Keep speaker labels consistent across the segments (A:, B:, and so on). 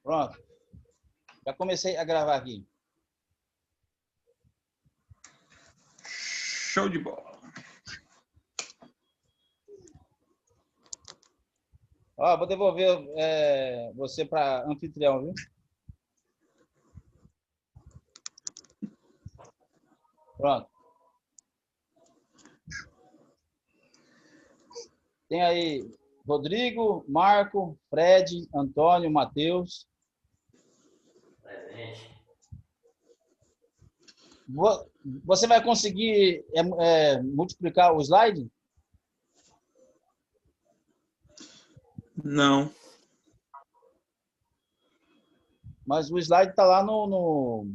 A: Pronto. Já comecei a gravar aqui.
B: Show de bola.
A: Ó, vou devolver você para anfitrião, viu? Pronto. Tem aí Rodrigo, Marco, Fred, Antônio, Matheus. Você vai conseguir multiplicar o slide?
B: Não.
A: Mas o slide está lá no...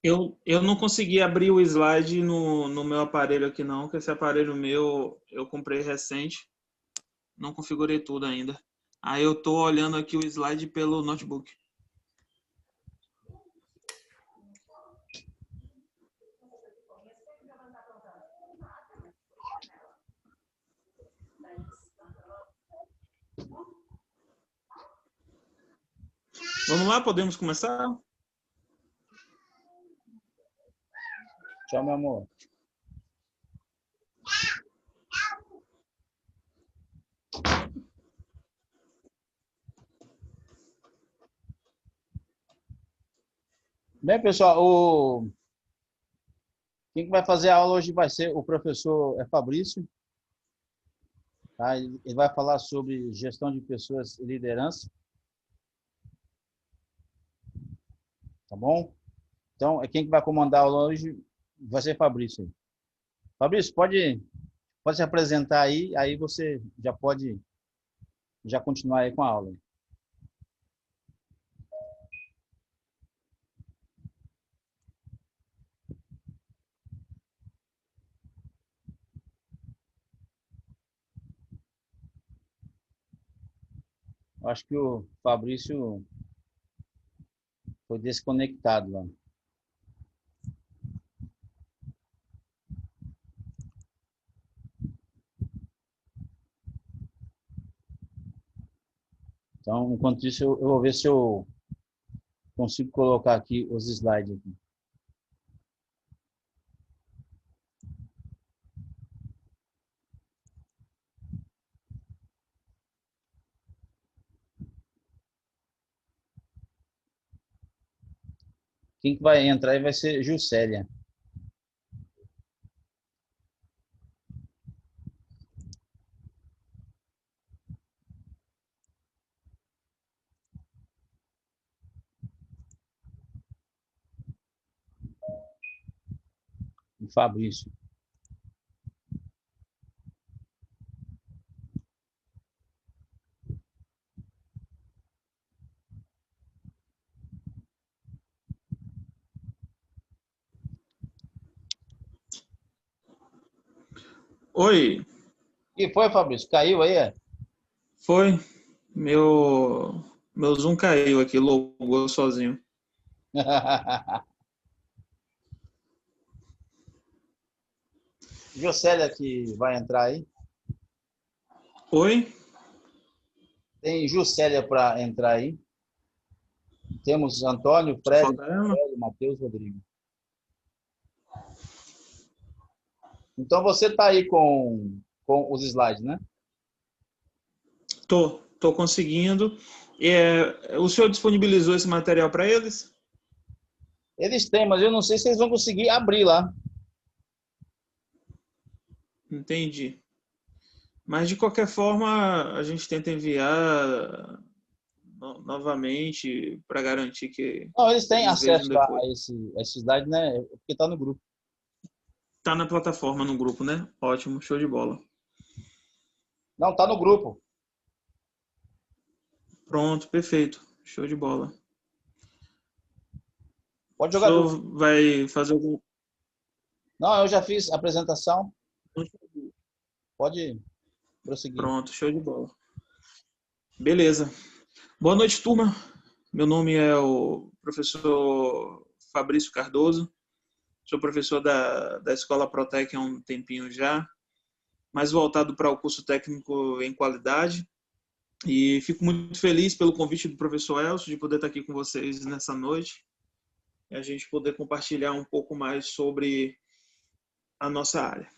B: Eu não consegui abrir o slide no meu aparelho aqui não, que esse aparelho meu eu comprei recente. Não configurei tudo ainda. Aí eu tô olhando aqui o slide pelo notebook. Vamos lá, podemos começar?
A: Tchau, meu amor. Bem, pessoal, quem vai fazer a aula hoje vai ser o professor Fabrício. Tá? Ele vai falar sobre gestão de pessoas e liderança. Tá bom? Então, quem vai comandar a aula hoje vai ser Fabrício. Fabrício, pode se apresentar aí você já pode continuar aí com a aula. Acho que o Fabrício foi desconectado lá. Então, enquanto isso, eu vou ver se eu consigo colocar aqui os slides aqui. Quem que vai entrar aí vai ser Juscelia. E Fabrício.
B: Oi.
A: E foi, Fabrício? Caiu aí?
B: Foi. Meu Zoom caiu aqui, logou sozinho.
A: Juscelia que vai entrar aí.
B: Oi?
A: Tem Juscelia para entrar aí. Temos Antônio, Fred, Matheus, Rodrigo. Então você está aí com os slides, né?
B: Tô conseguindo. O senhor disponibilizou esse material para eles?
A: Eles têm, mas eu não sei se eles vão conseguir abrir lá.
B: Entendi. Mas, de qualquer forma, a gente tenta enviar novamente para garantir que
A: Não, eles têm
B: eles vejam
A: acesso lá
B: depois.
A: a esse slide, né? Porque está no grupo.
B: Tá na plataforma, no grupo, né? Ótimo, show de bola.
A: Não, está no grupo.
B: Pronto, perfeito. Show de bola.
A: Pode
B: O
A: jogar
B: senhor
A: dúvida.
B: vai fazer algum...
A: Não, eu já fiz a apresentação. Pode prosseguir.
B: Pronto, show de bola. Beleza. Boa noite, turma. Meu nome é o professor Fabrício Cardoso. Sou professor da Escola Protec há um tempinho já, mais voltado para o curso técnico em qualidade. E fico muito feliz pelo convite do professor Elcio de poder estar aqui com vocês nessa noite e a gente poder compartilhar um pouco mais sobre a nossa área.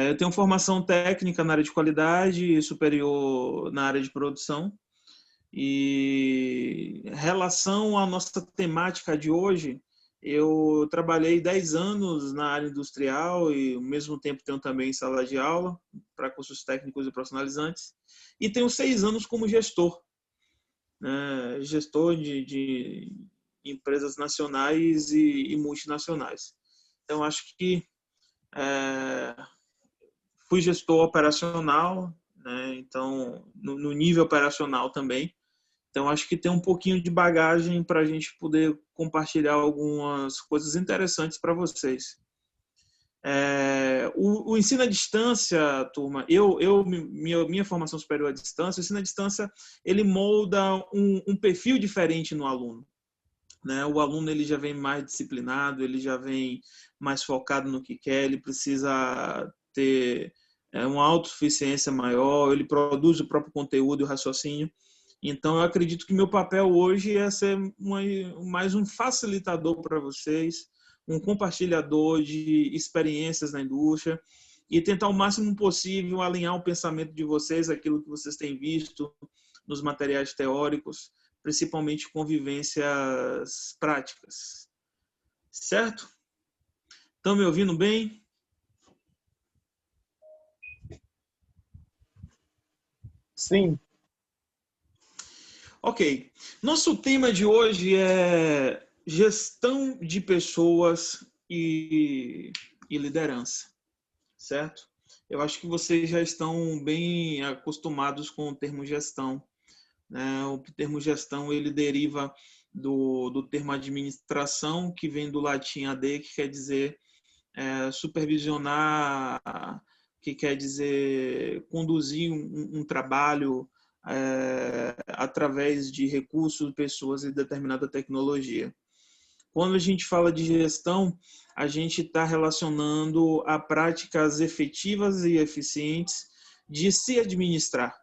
B: Eu tenho formação técnica na área de qualidade e superior na área de produção. E em relação à nossa temática de hoje, eu trabalhei 10 anos na área industrial e ao mesmo tempo tenho também sala de aula para cursos técnicos e profissionalizantes. E tenho 6 anos como gestor, né? Gestor de empresas nacionais e multinacionais. Então, acho que fui gestor operacional, né? Então, no nível operacional também. Então, acho que tem um pouquinho de bagagem para a gente poder compartilhar algumas coisas interessantes para vocês. O ensino à distância, turma, minha formação superior à distância, o ensino à distância, ele molda um perfil diferente no aluno, né? O aluno ele já vem mais disciplinado, ele já vem mais focado no que quer, ele precisa ter uma autossuficiência maior, ele produz o próprio conteúdo e o raciocínio. Então, eu acredito que meu papel hoje é ser mais um facilitador para vocês, um compartilhador de experiências na indústria e tentar o máximo possível alinhar o pensamento de vocês, aquilo que vocês têm visto nos materiais teóricos, principalmente convivências práticas. Certo? Estão me ouvindo bem?
C: Sim.
B: Ok. Nosso tema de hoje é gestão de pessoas e liderança, certo? Eu acho que vocês já estão bem acostumados com o termo gestão, né? O termo gestão ele deriva do termo administração, que vem do latim ad, que quer dizer supervisionar, que quer dizer conduzir um trabalho através de recursos, pessoas e determinada tecnologia. Quando a gente fala de gestão, a gente está relacionando a práticas efetivas e eficientes de se administrar.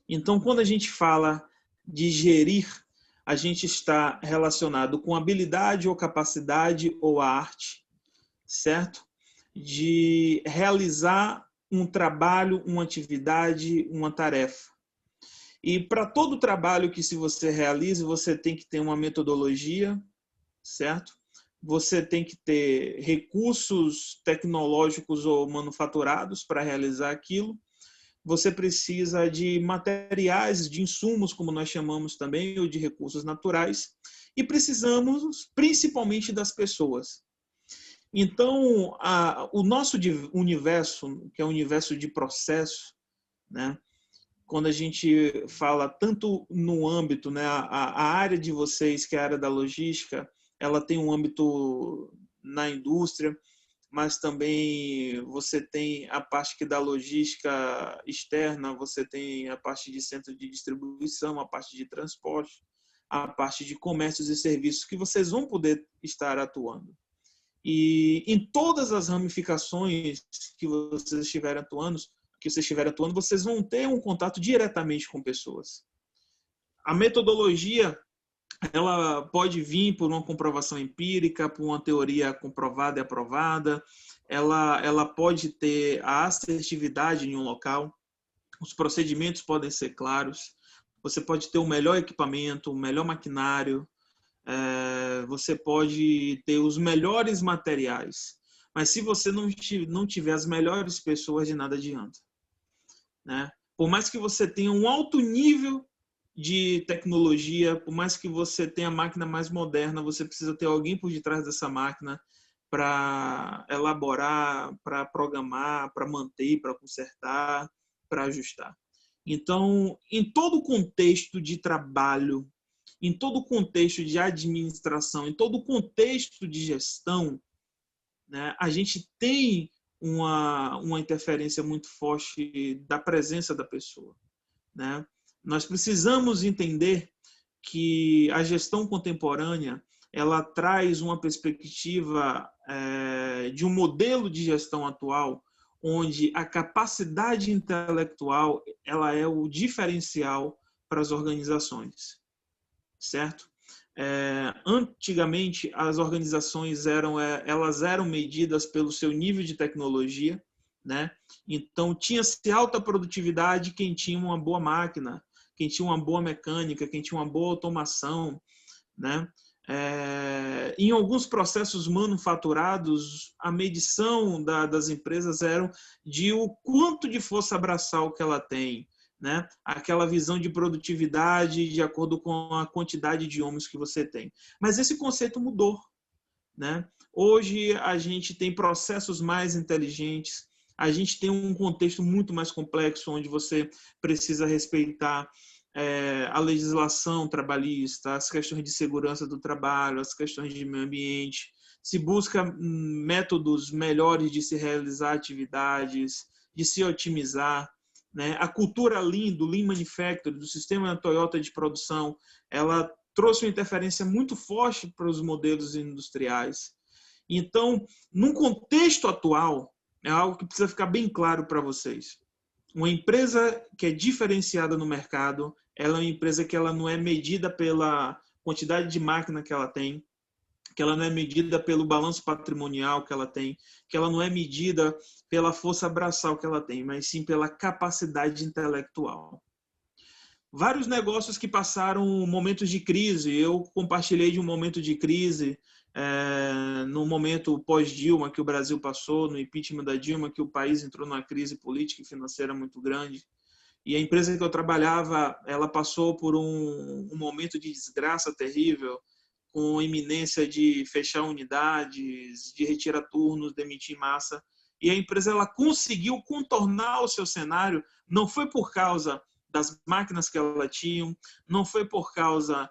B: Então, quando a gente fala de gerir, a gente está relacionado com habilidade ou capacidade ou arte, certo? De realizar um trabalho, uma atividade, uma tarefa. E para todo trabalho que se você realize, você tem que ter uma metodologia, certo? Você tem que ter recursos tecnológicos ou manufaturados para realizar aquilo. Você precisa de materiais, de insumos, como nós chamamos também, ou de recursos naturais. E precisamos principalmente das pessoas. Então, o nosso universo, que é o universo de processo, né? Quando a gente fala tanto no âmbito, né, a área de vocês, que é a área da logística, ela tem um âmbito na indústria, mas também você tem a parte que da logística externa, você tem a parte de centro de distribuição, a parte de transporte, a parte de comércios e serviços, que vocês vão poder estar atuando. E em todas as ramificações que vocês estiverem atuando, vocês vão ter um contato diretamente com pessoas. A metodologia, ela pode vir por uma comprovação empírica, por uma teoria comprovada e aprovada, ela pode ter a assertividade em um local, os procedimentos podem ser claros, você pode ter o melhor equipamento, o melhor maquinário, você pode ter os melhores materiais, mas se você não tiver as melhores pessoas, de nada adianta, né? Por mais que você tenha um alto nível de tecnologia, por mais que você tenha a máquina mais moderna, você precisa ter alguém por detrás dessa máquina para elaborar, para programar, para manter, para consertar, para ajustar. Então, em todo o contexto de trabalho, em todo o contexto de administração, em todo o contexto de gestão, né, a gente tem uma interferência muito forte da presença da pessoa, né? Nós precisamos entender que a gestão contemporânea ela traz uma perspectiva de um modelo de gestão atual onde a capacidade intelectual ela é o diferencial para as organizações, certo? Antigamente, as organizações elas eram medidas pelo seu nível de tecnologia, né? Então, tinha-se alta produtividade quem tinha uma boa máquina, quem tinha uma boa mecânica, quem tinha uma boa automação, né? Em alguns processos manufaturados, a medição das empresas era de o quanto de força braçal que ela tem, né? Aquela visão de produtividade de acordo com a quantidade de homens que você tem. Mas esse conceito mudou, né? Hoje a gente tem processos mais inteligentes, a gente tem um contexto muito mais complexo, onde você precisa respeitar a legislação trabalhista, as questões de segurança do trabalho, as questões de meio ambiente, se busca métodos melhores de se realizar atividades, de se otimizar, né? A cultura Lean, do Lean Manufacturing, do sistema Toyota de produção, ela trouxe uma interferência muito forte para os modelos industriais. Então, num contexto atual, é algo que precisa ficar bem claro para vocês. Uma empresa que é diferenciada no mercado, ela é uma empresa que ela não é medida pela quantidade de máquina que ela tem, que ela não é medida pelo balanço patrimonial que ela tem, que ela não é medida pela força braçal que ela tem, mas sim pela capacidade intelectual. Vários negócios que passaram momentos de crise, eu compartilhei de um momento de crise, no momento pós-Dilma que o Brasil passou, no impeachment da Dilma, que o país entrou numa crise política e financeira muito grande. E a empresa que eu trabalhava, ela passou por um momento de desgraça terrível, com iminência de fechar unidades, de retirar turnos, demitir massa. E a empresa ela conseguiu contornar o seu cenário, não foi por causa das máquinas que ela tinha, não foi por causa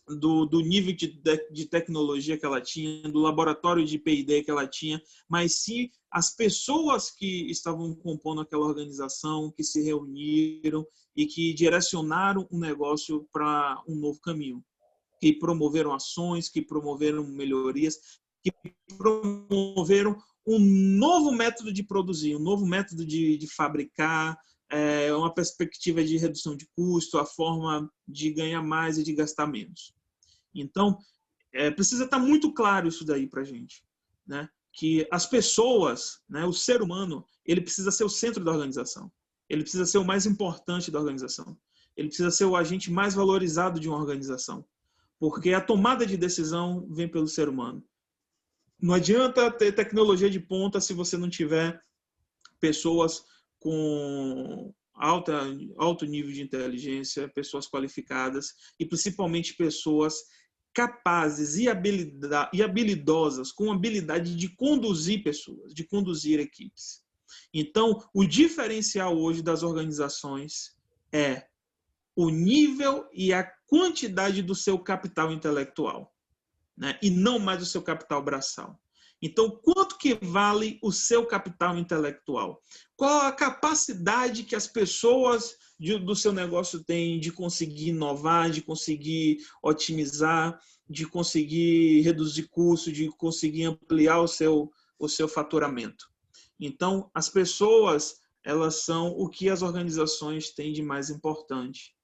B: do nível de tecnologia que ela tinha, do laboratório de P&D que ela tinha, mas sim as pessoas que estavam compondo aquela organização, que se reuniram e que direcionaram o negócio para um novo caminho, que promoveram ações, que promoveram melhorias, que promoveram um novo método de produzir, um novo método de fabricar, uma perspectiva de redução de custo, a forma de ganhar mais e de gastar menos. Então, precisa estar muito claro isso daí para a gente, né? Que as pessoas, né, o ser humano, ele precisa ser o centro da organização. Ele precisa ser o mais importante da organização. Ele precisa ser o agente mais valorizado de uma organização. Porque a tomada de decisão vem pelo ser humano. Não adianta ter tecnologia de ponta se você não tiver pessoas com alto nível de inteligência, pessoas qualificadas e principalmente pessoas capazes e habilidosas, com habilidade de conduzir pessoas, de conduzir equipes. Então, o diferencial hoje das organizações é o nível e a quantidade do seu capital intelectual, né? E não mais o seu capital braçal. Então, quanto que vale o seu capital intelectual? Qual a capacidade que as pessoas do seu negócio têm de conseguir inovar, de conseguir otimizar, de conseguir reduzir custos, de conseguir ampliar o seu faturamento? Então, as pessoas, elas são o que as organizações têm de mais importante,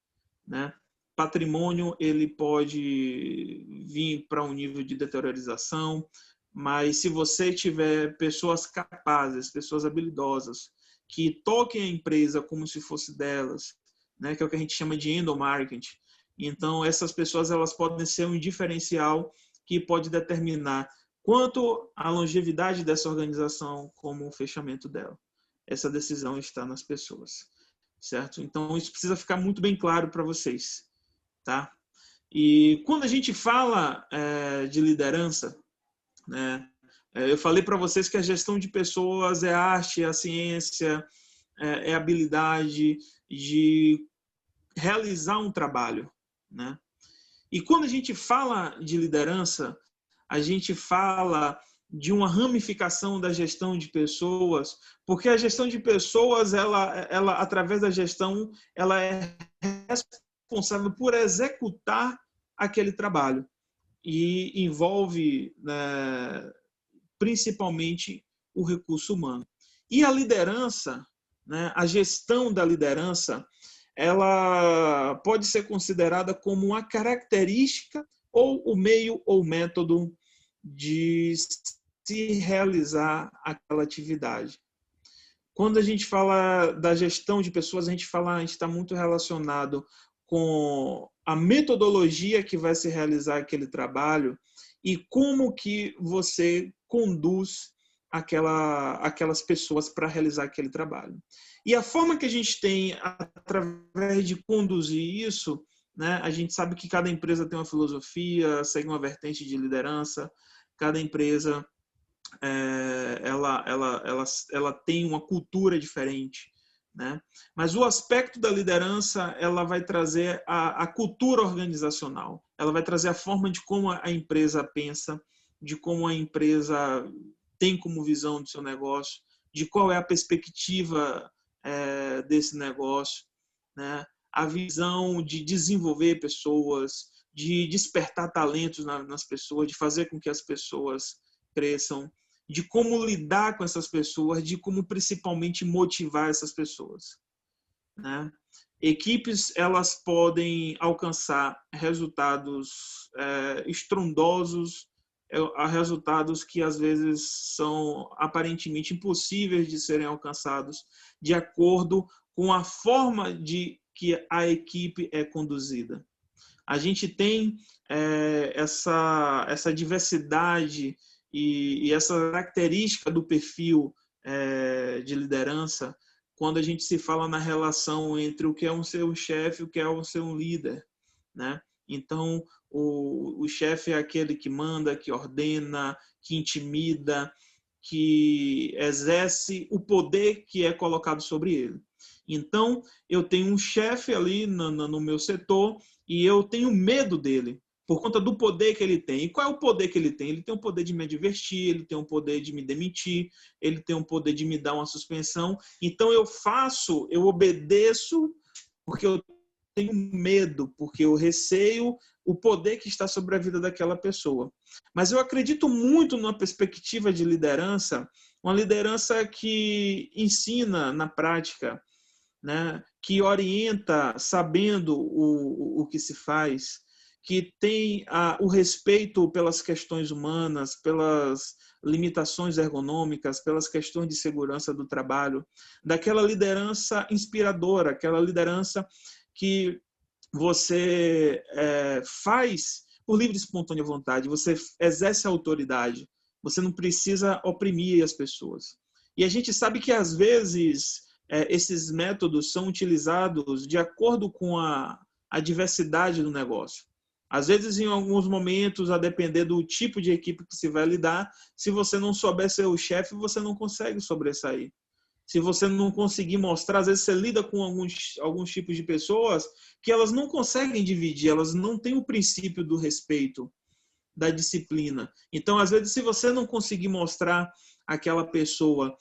B: né? Patrimônio, ele pode vir para um nível de deteriorização, mas se você tiver pessoas capazes, pessoas habilidosas, que toquem a empresa como se fosse delas, né, que é o que a gente chama de endomarketing, então essas pessoas elas podem ser um diferencial que pode determinar quanto a longevidade dessa organização como o fechamento dela. Essa decisão está nas pessoas, certo? Então isso precisa ficar muito bem claro para vocês, tá? E quando a gente fala de liderança, né? Eu falei para vocês que a gestão de pessoas é a arte, é a ciência, é a habilidade de realizar um trabalho, né? E quando a gente fala de liderança, a gente fala de uma ramificação da gestão de pessoas, porque a gestão de pessoas, ela através da gestão, ela é responsável por executar aquele trabalho. E envolve, né, principalmente o recurso humano. E a liderança, né, a gestão da liderança, ela pode ser considerada como uma característica ou o meio ou método de se realizar aquela atividade. Quando a gente fala da gestão de pessoas, a gente está muito relacionado com a metodologia que vai se realizar aquele trabalho e como que você conduz aquelas pessoas para realizar aquele trabalho. E a forma que a gente tem, através de conduzir isso, né, a gente sabe que cada empresa tem uma filosofia, segue uma vertente de liderança, cada empresa ela tem uma cultura diferente, né? Mas o aspecto da liderança, ela vai trazer a cultura organizacional, ela vai trazer a forma de como a empresa pensa, de como a empresa tem como visão do seu negócio, de qual é a perspectiva desse negócio, né? A visão de desenvolver pessoas, de despertar talentos nas pessoas, de fazer com que as pessoas cresçam, de como lidar com essas pessoas, de como principalmente motivar essas pessoas, né? Equipes, elas podem alcançar resultados estrondosos, resultados que às vezes são aparentemente impossíveis de serem alcançados de acordo com a forma de que a equipe é conduzida. A gente tem essa diversidade e essa característica do perfil de liderança quando a gente se fala na relação entre o que é um ser um chefe e o que é um ser um líder, né? Então, o chefe é aquele que manda, que ordena, que intimida, que exerce o poder que é colocado sobre ele. Então, eu tenho um chefe ali no meu setor e eu tenho medo dele por conta do poder que ele tem. E qual é o poder que ele tem? Ele tem o poder de me advertir, ele tem o poder de me demitir, ele tem o poder de me dar uma suspensão. Então, eu obedeço porque eu tenho medo, porque eu receio o poder que está sobre a vida daquela pessoa. Mas eu acredito muito numa perspectiva de liderança, uma liderança que ensina na prática, né, que orienta sabendo o que se faz, que tem o respeito pelas questões humanas, pelas limitações ergonômicas, pelas questões de segurança do trabalho, daquela liderança inspiradora, aquela liderança que você faz por livre e espontânea vontade, você exerce a autoridade, você não precisa oprimir as pessoas. E a gente sabe que, às vezes, esses métodos são utilizados de acordo com a diversidade do negócio. Às vezes, em alguns momentos, a depender do tipo de equipe que se vai lidar, se você não souber ser o chefe, você não consegue sobressair. Se você não conseguir mostrar, às vezes você lida com alguns tipos de pessoas que elas não conseguem dividir, elas não têm o princípio do respeito, da disciplina. Então, às vezes, se você não conseguir mostrar àquela pessoa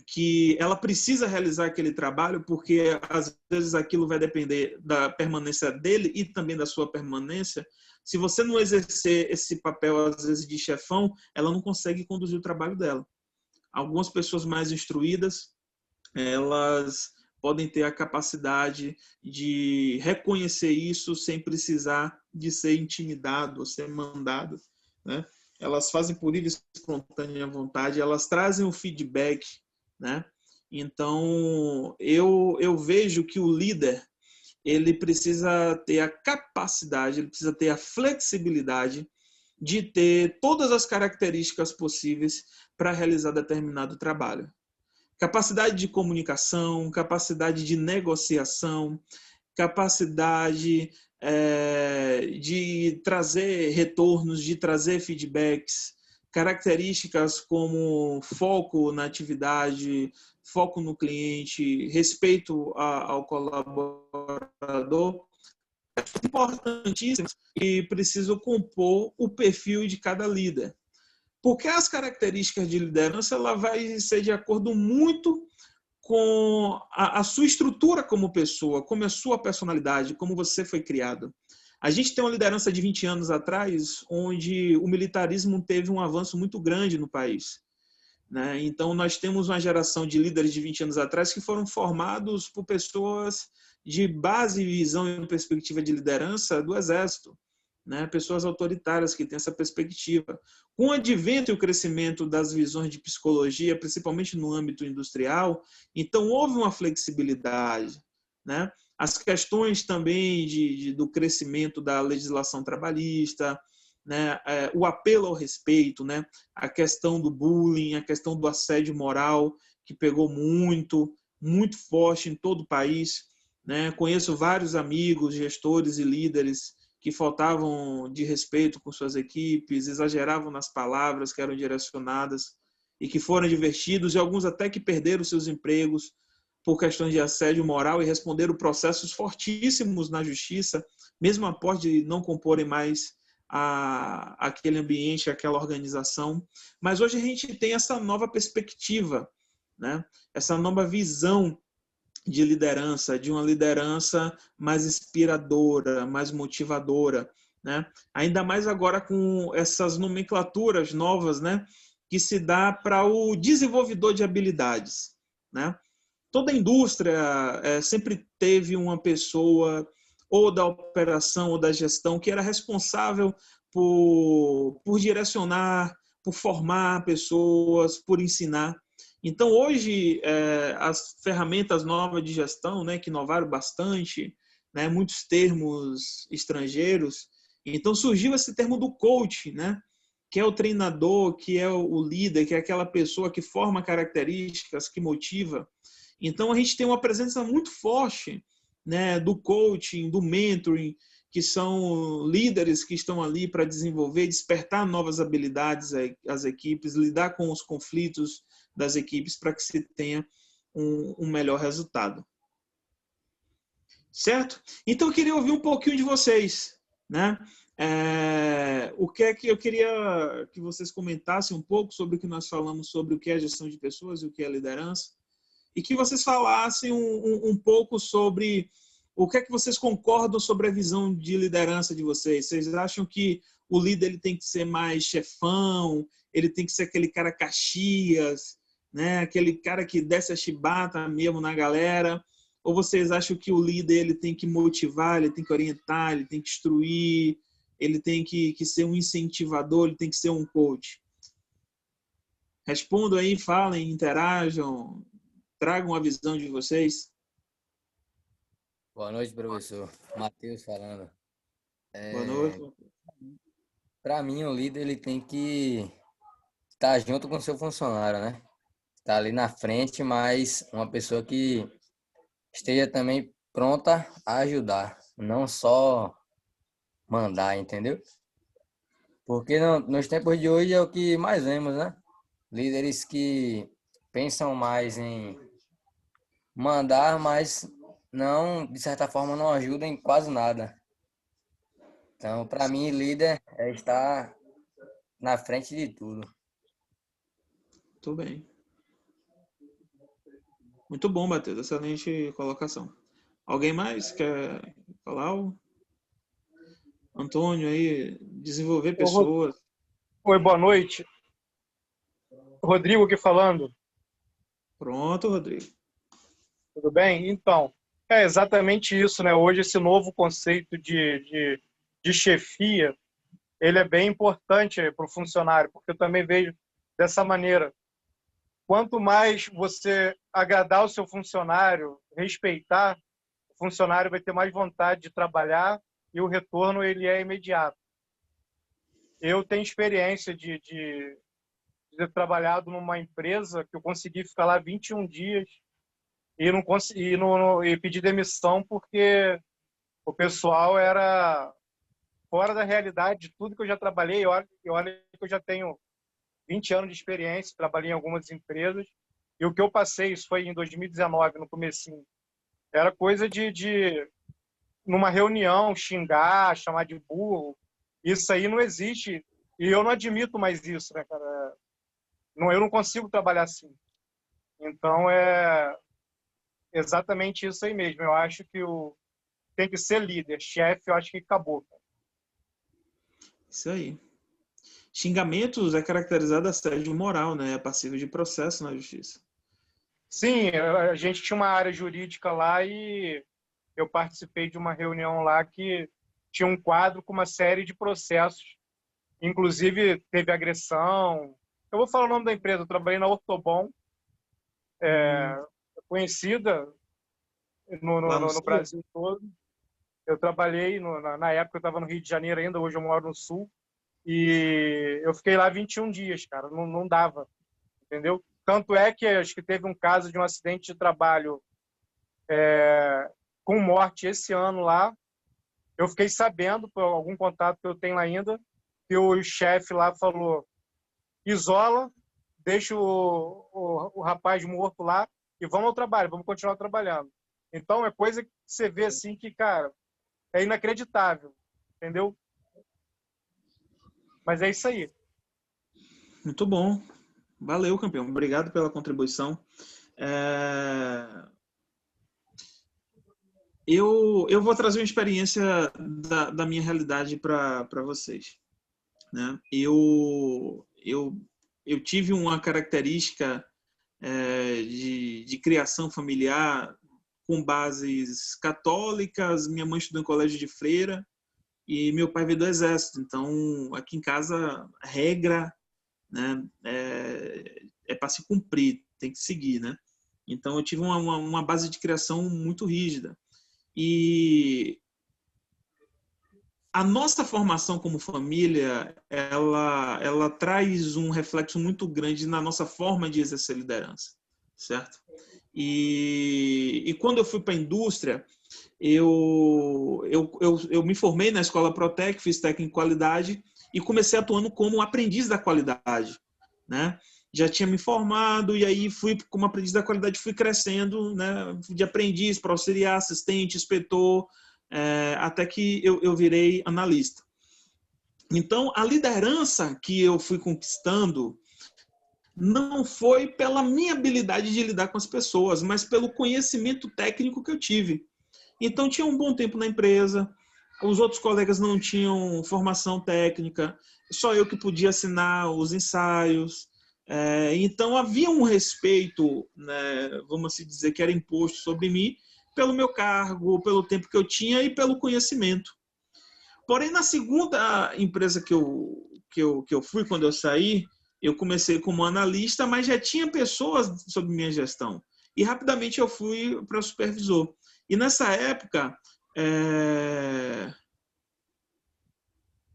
B: que ela precisa realizar aquele trabalho, porque às vezes aquilo vai depender da permanência dele e também da sua permanência. Se você não exercer esse papel, às vezes, de chefão, ela não consegue conduzir o trabalho dela. Algumas pessoas mais instruídas, elas podem ter a capacidade de reconhecer isso sem precisar de ser intimidado ou ser mandado, né? Elas fazem por livre e espontânea vontade, elas trazem o feedback, né? Então, eu vejo que o líder, ele precisa ter a capacidade, ele precisa ter a flexibilidade de ter todas as características possíveis para realizar determinado trabalho. Capacidade de comunicação, capacidade de negociação, capacidade de trazer retornos, de trazer feedbacks, características como foco na atividade, foco no cliente, respeito ao colaborador, importantíssimas e preciso compor o perfil de cada líder. Porque as características de liderança ela vai ser de acordo muito com a sua estrutura como pessoa, como a sua personalidade, como você foi criado. A gente tem uma liderança de 20 anos atrás, onde o militarismo teve um avanço muito grande no país. né? Então, nós temos uma geração de líderes de 20 anos atrás que foram formados por pessoas de base, visão e perspectiva de liderança do Exército, né? Pessoas autoritárias que têm essa perspectiva. Com o advento e o crescimento das visões de psicologia, principalmente no âmbito industrial, então houve uma flexibilidade, né? As questões também do crescimento da legislação trabalhista, né? O apelo ao respeito, né? A questão do bullying, a questão do assédio moral, que pegou muito, muito forte em todo o país, né? Conheço vários amigos, gestores e líderes que faltavam de respeito com suas equipes, exageravam nas palavras que eram direcionadas e que foram advertidos, e alguns até que perderam seus empregos por questões de assédio moral e responderam processos fortíssimos na justiça, mesmo após de não comporem mais aquele ambiente, aquela organização. Mas hoje a gente tem essa nova perspectiva, né? Essa nova visão de liderança, de uma liderança mais inspiradora, mais motivadora, né? Ainda mais agora com essas nomenclaturas novas, né? Que se dá para o desenvolvedor de habilidades, né? Toda a indústria sempre teve uma pessoa ou da operação ou da gestão que era responsável por direcionar, por formar pessoas, por ensinar. Então, hoje, as ferramentas novas de gestão, né, que inovaram bastante, né, muitos termos estrangeiros, então surgiu esse termo do coach, né, que é o treinador, que é o líder, que é aquela pessoa que forma características, que motiva. Então, a gente tem uma presença muito forte, né, do coaching, do mentoring, que são líderes que estão ali para desenvolver, despertar novas habilidades às equipes, lidar com os conflitos das equipes para que se tenha um melhor resultado. Certo? Então, eu queria ouvir um pouquinho de vocês, né? O que é que eu queria que vocês comentassem um pouco sobre o que nós falamos sobre o que é gestão de pessoas e o que é liderança, e que vocês falassem um pouco sobre o que é que vocês concordam sobre a visão de liderança de vocês. Vocês acham que o líder ele tem que ser mais chefão, ele tem que ser aquele cara Caxias, né? Aquele cara que desce a chibata mesmo na galera? Ou vocês acham que o líder ele tem que motivar, ele tem que orientar, ele tem que instruir, ele tem que ser um incentivador, ele tem que ser um coach? Respondam aí, falem, interajam, tragam a visão de vocês.
D: Boa noite, professor. Matheus falando.
B: Boa noite.
D: Para mim, o líder ele tem que estar junto com o seu funcionário, né? Estar ali na frente, mas uma pessoa que esteja também pronta a ajudar, não só mandar, entendeu? Porque nos tempos de hoje é o que mais vemos, né? Líderes que pensam mais em mandar, mas não, de certa forma, não ajudam em quase nada. Então, para mim, líder é estar na frente de tudo.
B: Muito bem. Muito bom, Matheus. Excelente colocação. Alguém mais quer falar algo? Antônio aí, desenvolver pessoas.
C: Oi, boa noite. Rodrigo aqui falando.
B: Pronto, Rodrigo.
C: Tudo bem? Então, é exatamente isso, né? Hoje esse novo conceito de chefia, ele é bem importante para o funcionário, porque eu também vejo dessa maneira. Quanto mais você agradar o seu funcionário, respeitar, o funcionário vai ter mais vontade de trabalhar e o retorno ele é imediato. Eu tenho experiência de ter trabalhado numa empresa que eu consegui ficar lá 21 dias e não consegui e pedir demissão porque o pessoal era fora da realidade de tudo que eu já trabalhei. E olha que eu já tenho 20 anos de experiência, trabalhei em algumas empresas, e o que eu passei, isso foi em 2019, no comecinho, era coisa de numa reunião, xingar, chamar de burro. Isso aí não existe, e eu não admito mais isso, né, cara? Eu não consigo trabalhar assim. Então, é exatamente isso aí mesmo. Eu acho que tem que ser líder. Chefe, eu acho que acabou, cara.
B: Isso aí. xingamentos é caracterizado assédio moral, né? É passível de processo na justiça.
C: Sim, a gente tinha uma área jurídica lá e eu participei de uma reunião lá que tinha um quadro com uma série de processos. Inclusive, teve agressão. Eu vou falar o nome da empresa. Eu trabalhei na Ortobon, conhecida
B: Lá no
C: no
B: Sul?
C: Brasil todo. Eu trabalhei, na época eu estava no Rio de Janeiro ainda, hoje eu moro no Sul. E eu fiquei lá 21 dias, cara. Não dava, entendeu? Tanto é que acho que teve um caso de um acidente de trabalho com morte esse ano lá. Eu fiquei sabendo, por algum contato que eu tenho ainda, que o chefe lá falou: isola, deixa o rapaz morto lá e vamos ao trabalho, vamos continuar trabalhando. Então, é coisa que você vê assim que, cara, é inacreditável, entendeu? Mas é isso aí.
B: Muito bom. Valeu, campeão. Obrigado pela contribuição. Eu vou trazer uma experiência da minha realidade para vocês. Né? Eu tive uma característica de criação familiar com bases católicas. Minha mãe estudou em colégio de freira e meu pai veio do exército. Então, aqui em casa, a regra, né, é para se cumprir, tem que seguir. Né? Então, eu tive uma base de criação muito rígida. E a nossa formação como família, ela traz um reflexo muito grande na nossa forma de exercer liderança, certo? E quando eu fui para a indústria, eu me formei na Escola Protec, fiz técnico em qualidade e comecei atuando como aprendiz da qualidade, né? Já tinha me formado e aí fui como aprendiz da qualidade, fui crescendo, né? De aprendiz para auxiliar, assistente, inspetor, até que eu virei analista. Então, a liderança que eu fui conquistando não foi pela minha habilidade de lidar com as pessoas, mas pelo conhecimento técnico que eu tive. Então, tinha um bom tempo na empresa, os outros colegas não tinham formação técnica, só eu que podia assinar os ensaios. Então, havia um respeito, né, vamos assim dizer, que era imposto sobre mim, pelo meu cargo, pelo tempo que eu tinha e pelo conhecimento. Porém, na segunda empresa que eu fui, quando eu saí, eu comecei como analista, mas já tinha pessoas sob minha gestão. E rapidamente eu fui para supervisor. E nessa época...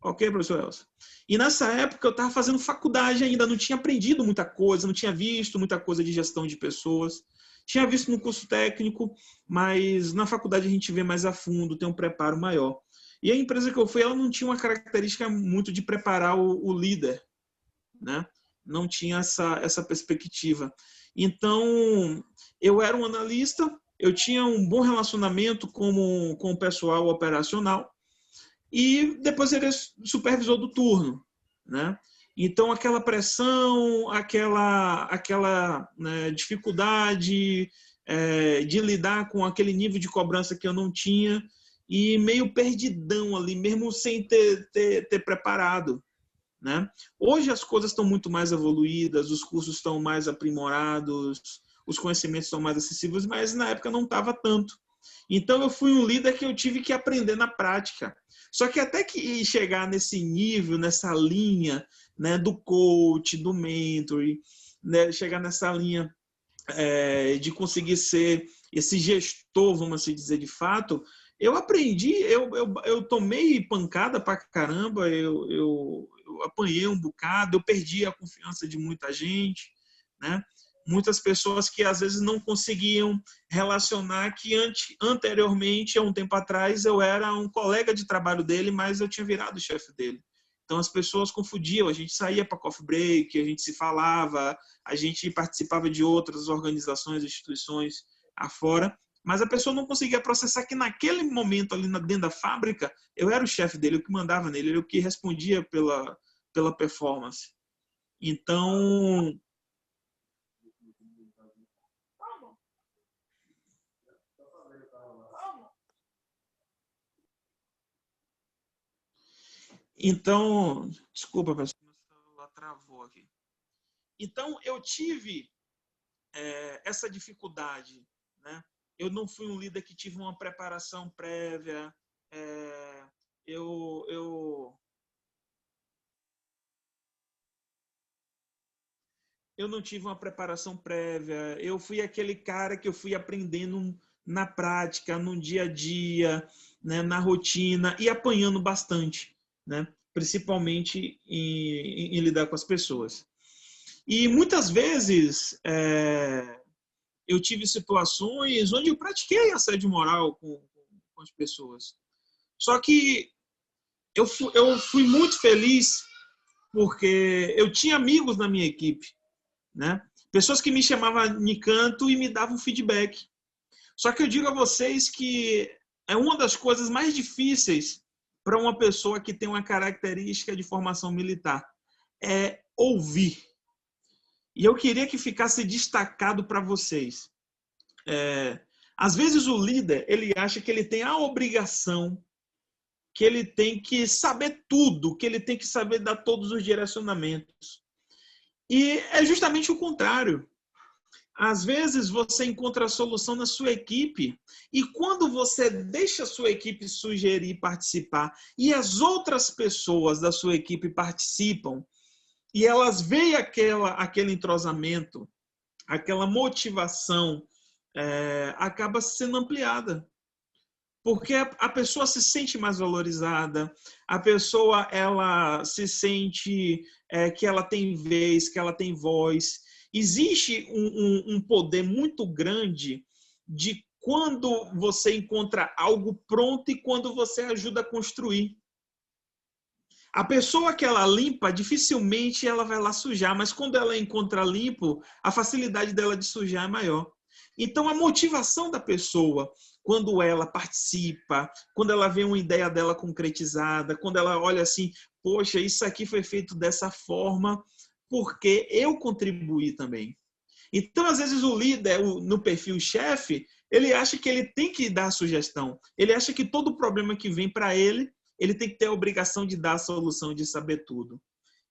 B: Ok, professor Elcio? E nessa época eu estava fazendo faculdade ainda, não tinha aprendido muita coisa, não tinha visto muita coisa de gestão de pessoas. Tinha visto no curso técnico, mas na faculdade a gente vê mais a fundo, tem um preparo maior. E a empresa que eu fui, ela não tinha uma característica muito de preparar o líder, né? Não tinha essa perspectiva. Então, eu era um analista, eu tinha um bom relacionamento com o pessoal operacional e depois ele é supervisor do turno, né? Então, aquela pressão, aquela né, dificuldade de lidar com aquele nível de cobrança que eu não tinha e meio perdidão ali, mesmo sem ter preparado. Né? Hoje as coisas estão muito mais evoluídas, os cursos estão mais aprimorados, os conhecimentos estão mais acessíveis, mas na época não estava tanto. Então eu fui um líder que eu tive que aprender na prática. Só que até que chegar nesse nível, nessa linha, né, do coach, do mentor, né, chegar nessa linha de conseguir ser esse gestor, vamos assim dizer, de fato, eu aprendi, eu tomei pancada pra caramba, eu apanhei um bocado, eu perdi a confiança de muita gente, né? Muitas pessoas que às vezes não conseguiam relacionar que anteriormente, há um tempo atrás, eu era um colega de trabalho dele, mas eu tinha virado chefe dele. Então as pessoas confundiam, a gente saía para coffee break, a gente se falava, a gente participava de outras organizações, instituições afora, mas a pessoa não conseguia processar que naquele momento ali dentro da fábrica, eu era o chefe dele, o que mandava nele, ele o que respondia pela performance. Então, desculpa, pessoal. travou aqui. Então, eu tive essa dificuldade, né? Eu não fui um líder que tive uma preparação prévia. Eu não tive uma preparação prévia. Eu fui aquele cara que eu fui aprendendo na prática, no dia a dia, né, na rotina e apanhando bastante, né? Principalmente em lidar com as pessoas. E muitas vezes eu tive situações onde eu pratiquei assédio moral com as pessoas. Só que eu fui muito feliz porque eu tinha amigos na minha equipe, né? Pessoas que me chamavam de canto e me davam feedback. Só que eu digo a vocês que é uma das coisas mais difíceis para uma pessoa que tem uma característica de formação militar, é ouvir. E eu queria que ficasse destacado para vocês. Às vezes o líder, ele acha que ele tem a obrigação, que ele tem que saber tudo, que ele tem que saber dar todos os direcionamentos. E é justamente o contrário. Às vezes você encontra a solução na sua equipe e quando você deixa a sua equipe sugerir, participar e as outras pessoas da sua equipe participam e elas veem aquele entrosamento, aquela motivação, acaba sendo ampliada. Porque a pessoa se sente mais valorizada, a pessoa ela se sente que ela tem vez, que ela tem voz. Existe um poder muito grande de quando você encontra algo pronto e quando você ajuda a construir. A pessoa que ela limpa, dificilmente ela vai lá sujar, mas quando ela encontra limpo, a facilidade dela de sujar é maior. Então, a motivação da pessoa, quando ela participa, quando ela vê uma ideia dela concretizada, quando ela olha assim, poxa, isso aqui foi feito dessa forma, porque eu contribuí também. Então, às vezes, o líder, no perfil chefe, ele acha que ele tem que dar a sugestão. Ele acha que todo problema que vem para ele, ele tem que ter a obrigação de dar a solução, de saber tudo.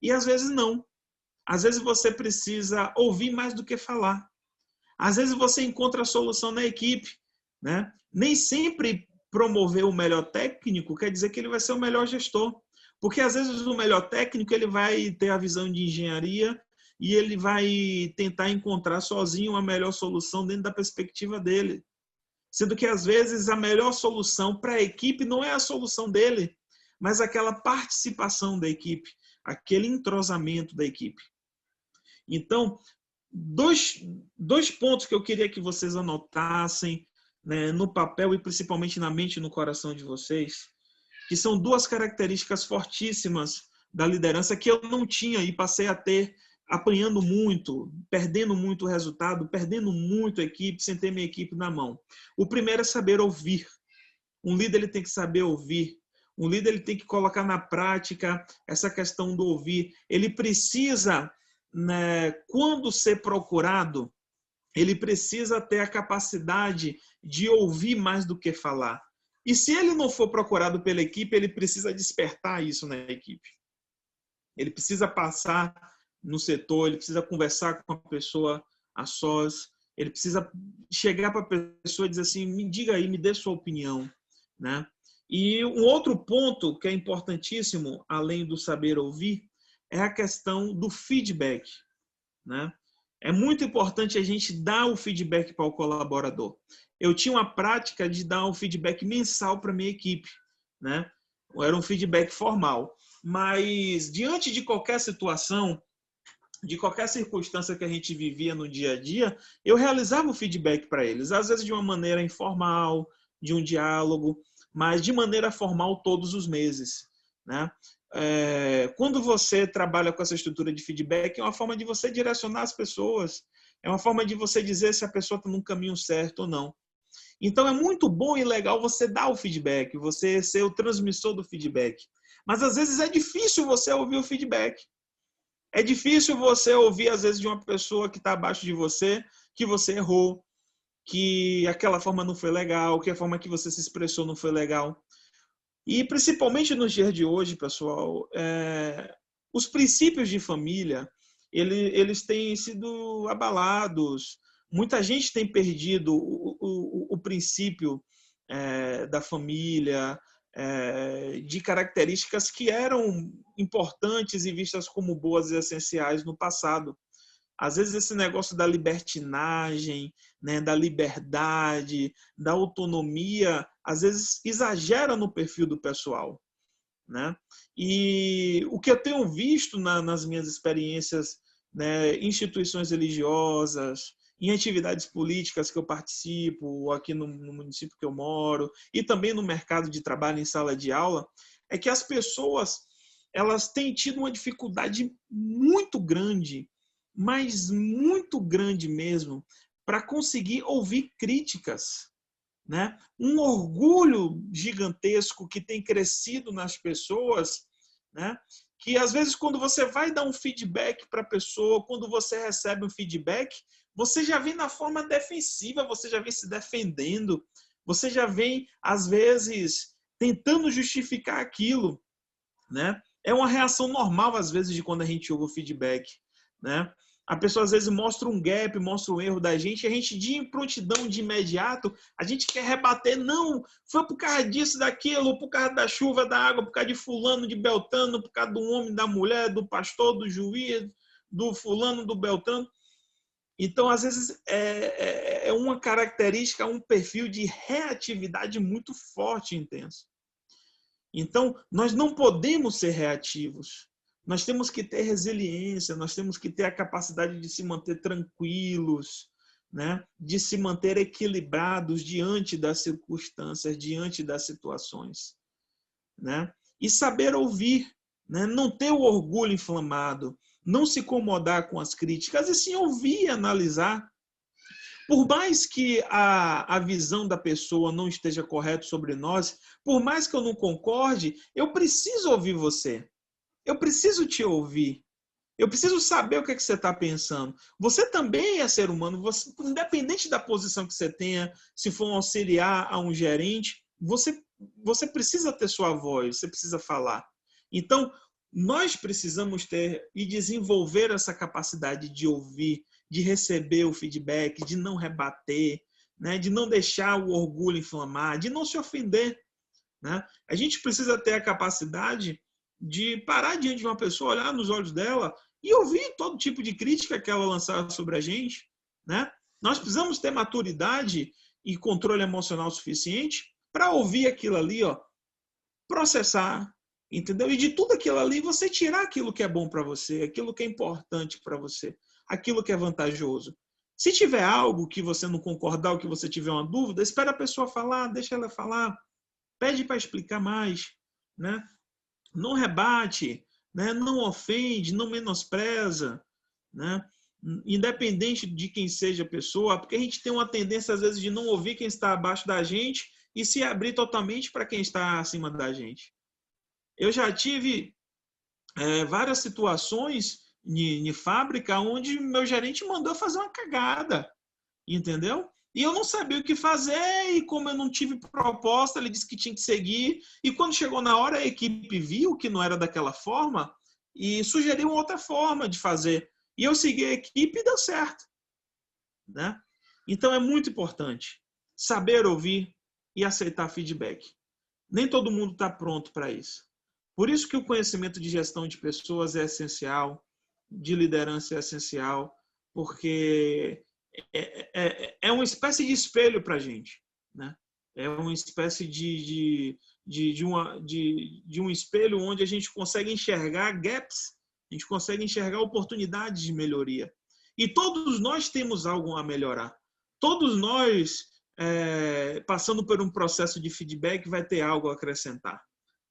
B: E, às vezes, não. Às vezes, você precisa ouvir mais do que falar. Às vezes, você encontra a solução na equipe, né? Nem sempre promover o melhor técnico quer dizer que ele vai ser o melhor gestor. Porque, às vezes, o melhor técnico ele vai ter a visão de engenharia e ele vai tentar encontrar sozinho a melhor solução dentro da perspectiva dele. Sendo que, às vezes, a melhor solução para a equipe não é a solução dele, mas aquela participação da equipe, aquele entrosamento da equipe. Então, dois pontos que eu queria que vocês anotassem, né, no papel e principalmente na mente e no coração de vocês, que são duas características fortíssimas da liderança que eu não tinha e passei a ter apanhando muito, perdendo muito resultado, perdendo muito a equipe, sem ter minha equipe na mão. O primeiro é saber ouvir. Um líder ele tem que saber ouvir. Um líder ele tem que colocar na prática essa questão do ouvir. Ele precisa, né, quando ser procurado, ele precisa ter a capacidade de ouvir mais do que falar. E se ele não for procurado pela equipe, ele precisa despertar isso na equipe. Ele precisa passar no setor, ele precisa conversar com a pessoa a sós, ele precisa chegar para a pessoa e dizer assim, me diga aí, me dê sua opinião, né? E um outro ponto que é importantíssimo, além do saber ouvir, é a questão do feedback, né? É muito importante a gente dar o feedback para o colaborador. Eu tinha uma prática de dar um feedback mensal para a minha equipe, né? Era um feedback formal. Mas, diante de qualquer situação, de qualquer circunstância que a gente vivia no dia a dia, eu realizava o feedback para eles. Às vezes de uma maneira informal, de um diálogo, mas de maneira formal todos os meses, né? Quando você trabalha com essa estrutura de feedback, é uma forma de você direcionar as pessoas, é uma forma de você dizer se a pessoa está no caminho certo ou não. Então é muito bom e legal você dar o feedback, você ser o transmissor do feedback. Mas às vezes é difícil você ouvir o feedback. É difícil você ouvir, às vezes, de uma pessoa que está abaixo de você, que você errou, que aquela forma não foi legal, que a forma que você se expressou não foi legal. E, principalmente nos dias de hoje, pessoal, Os princípios de família, eles têm sido abalados. Muita gente tem perdido o princípio da família, de características que eram importantes e vistas como boas e essenciais no passado. Às vezes esse negócio da libertinagem, né, da liberdade, da autonomia, às vezes exagera no perfil do pessoal, né? E o que eu tenho visto nas minhas experiências, né, em instituições religiosas, em atividades políticas que eu participo, aqui no município que eu moro, e também no mercado de trabalho em sala de aula, é que as pessoas elas têm tido uma dificuldade muito grande, mas muito grande mesmo, para conseguir ouvir críticas, né? Um orgulho gigantesco que tem crescido nas pessoas, né? Que às vezes quando você vai dar um feedback para a pessoa, quando você recebe um feedback, você já vem na forma defensiva, você já vem se defendendo, você já vem às vezes tentando justificar aquilo, né? É uma reação normal às vezes de quando a gente ouve o feedback, né? A pessoa às vezes mostra um gap, mostra um erro da gente, e a gente de prontidão, de imediato, a gente quer rebater, não, foi por causa disso, daquilo, por causa da chuva, da água, por causa de fulano, de beltrano, por causa do homem, da mulher, do pastor, do juiz, do fulano, do beltrano. Então, às vezes, é uma característica, um perfil de reatividade muito forte e intenso. Então, nós não podemos ser reativos. Nós temos que ter resiliência, nós temos que ter a capacidade de se manter tranquilos, né? De se manter equilibrados diante das circunstâncias, diante das situações, né? E saber ouvir, né? Não ter o orgulho inflamado, não se incomodar com as críticas, e sim ouvir e analisar. Por mais que a visão da pessoa não esteja correta sobre nós, por mais que eu não concorde, eu preciso ouvir você. Eu preciso te ouvir. Eu preciso saber o que você está pensando. Você também é ser humano, você, independente da posição que você tenha, se for um auxiliar a um gerente, você precisa ter sua voz, você precisa falar. Então, nós precisamos ter e desenvolver essa capacidade de ouvir, de receber o feedback, de não rebater, né? De não deixar o orgulho inflamar, de não se ofender, né? A gente precisa ter a capacidade de parar diante de uma pessoa, olhar nos olhos dela e ouvir todo tipo de crítica que ela lançar sobre a gente, né? Nós precisamos ter maturidade e controle emocional suficiente para ouvir aquilo ali, ó, processar, entendeu? E de tudo aquilo ali você tirar aquilo que é bom para você, aquilo que é importante para você, aquilo que é vantajoso. Se tiver algo que você não concordar ou que você tiver uma dúvida, espera a pessoa falar, deixa ela falar, pede para explicar mais, né? Não rebate, né? Não ofende, não menospreza, né? Independente de quem seja a pessoa, porque a gente tem uma tendência às vezes de não ouvir quem está abaixo da gente e se abrir totalmente para quem está acima da gente. Eu já tive várias situações em fábrica onde meu gerente mandou fazer uma cagada, entendeu? E eu não sabia o que fazer, e como eu não tive proposta, ele disse que tinha que seguir. E quando chegou na hora, a equipe viu que não era daquela forma e sugeriu outra forma de fazer. E eu segui a equipe e deu certo, né? Então é muito importante saber ouvir e aceitar feedback. Nem todo mundo está pronto para isso. Por isso que o conhecimento de gestão de pessoas é essencial, de liderança é essencial, porque é uma espécie de espelho para a gente, né? É uma espécie de um espelho onde a gente consegue enxergar gaps, a gente consegue enxergar oportunidades de melhoria. E todos nós temos algo a melhorar. Todos nós, passando por um processo de feedback, vai ter algo a acrescentar,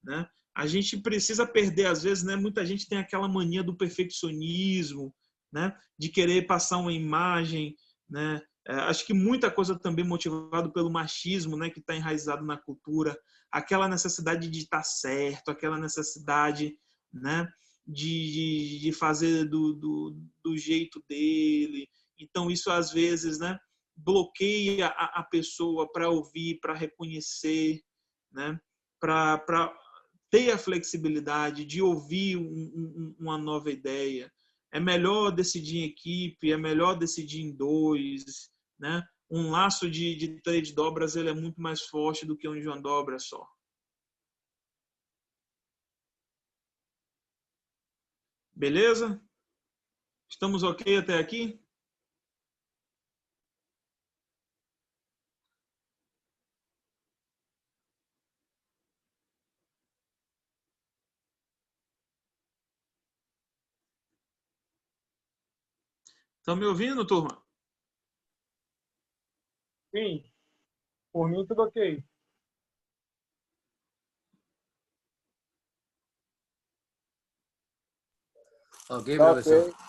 B: né? A gente precisa perder, às vezes, né? Muita gente tem aquela mania do perfeccionismo, né? De querer passar uma imagem, né? Acho que muita coisa também motivado pelo machismo, né? Que está enraizado na cultura, aquela necessidade de estar certo, aquela necessidade, né? De fazer do jeito dele. Então, isso às vezes, né? Bloqueia a pessoa para ouvir, para reconhecer, né? Para ter a flexibilidade de ouvir uma nova ideia. É melhor decidir em equipe, é melhor decidir em dois, né? Um laço de trade dobras ele é muito mais forte do que um de uma dobra só. Beleza? Estamos ok até aqui? Estão me ouvindo, turma?
C: Sim, por mim tudo ok.
D: Ok,
C: Tá
D: professor?
C: ok.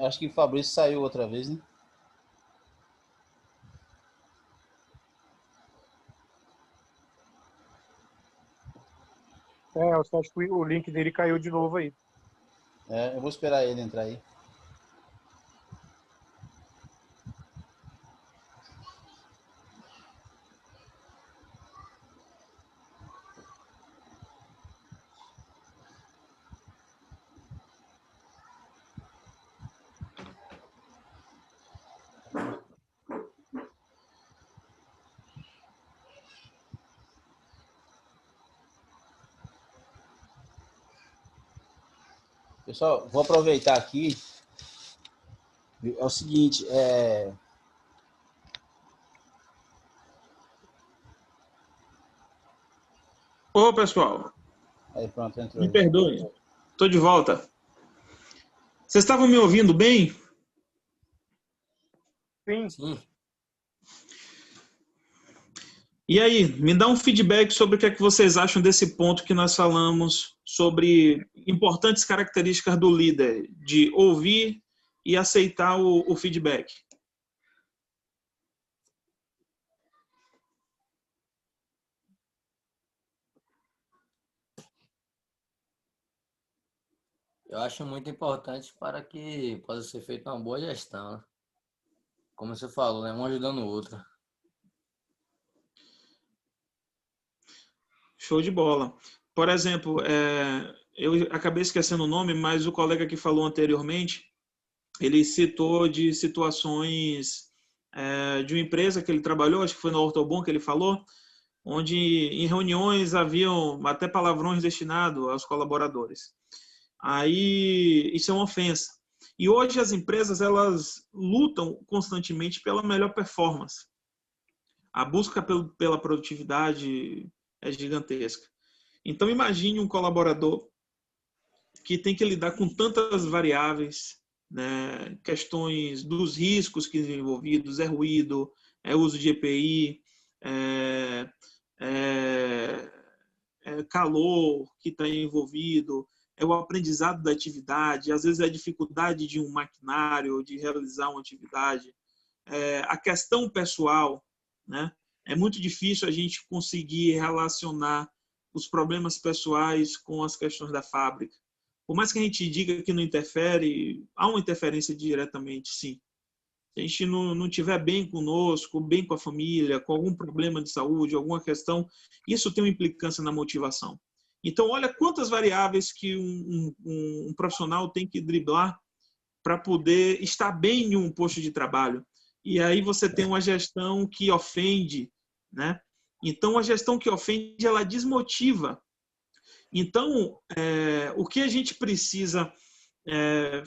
A: Acho que o Fabrício saiu outra vez, né?
C: Eu só acho que o link dele caiu de novo aí.
A: Eu vou esperar ele entrar aí. Pessoal, vou aproveitar aqui. É o seguinte,
B: Ô, pessoal,
A: Aí pronto, entrou
B: me
A: aí.
B: perdoem. Estou de volta. Vocês estavam me ouvindo bem?
C: Sim,
D: Sim.
B: E aí, me dá um feedback sobre o que é que vocês acham desse ponto que nós falamos sobre importantes características do líder, de ouvir e aceitar o feedback.
D: Eu acho muito importante para que possa ser feita uma boa gestão, né? Como você falou, né? Um ajudando o outro.
B: Show de bola. Por exemplo, eu acabei esquecendo o nome, mas o colega que falou anteriormente, ele citou de situações de uma empresa que ele trabalhou, acho que foi na Ortobon que ele falou, onde em reuniões haviam até palavrões destinados aos colaboradores. Aí isso é uma ofensa. E hoje as empresas elas lutam constantemente pela melhor performance. A busca pela produtividade é gigantesca. Então imagine um colaborador que tem que lidar com tantas variáveis, né, questões dos riscos que são envolvidos, ruído, uso de EPI, calor que está envolvido, o aprendizado da atividade, às vezes a dificuldade de um maquinário, de realizar uma atividade, a questão pessoal, né? É muito difícil a gente conseguir relacionar os problemas pessoais com as questões da fábrica. Por mais que a gente diga que não interfere, há uma interferência diretamente, sim. Se a gente não estiver bem conosco, bem com a família, com algum problema de saúde, alguma questão, isso tem uma implicância na motivação. Então, olha quantas variáveis que um profissional tem que driblar para poder estar bem em um posto de trabalho. E aí você tem uma gestão que ofende, né? Então, a gestão que ofende, ela desmotiva. Então, o que a gente precisa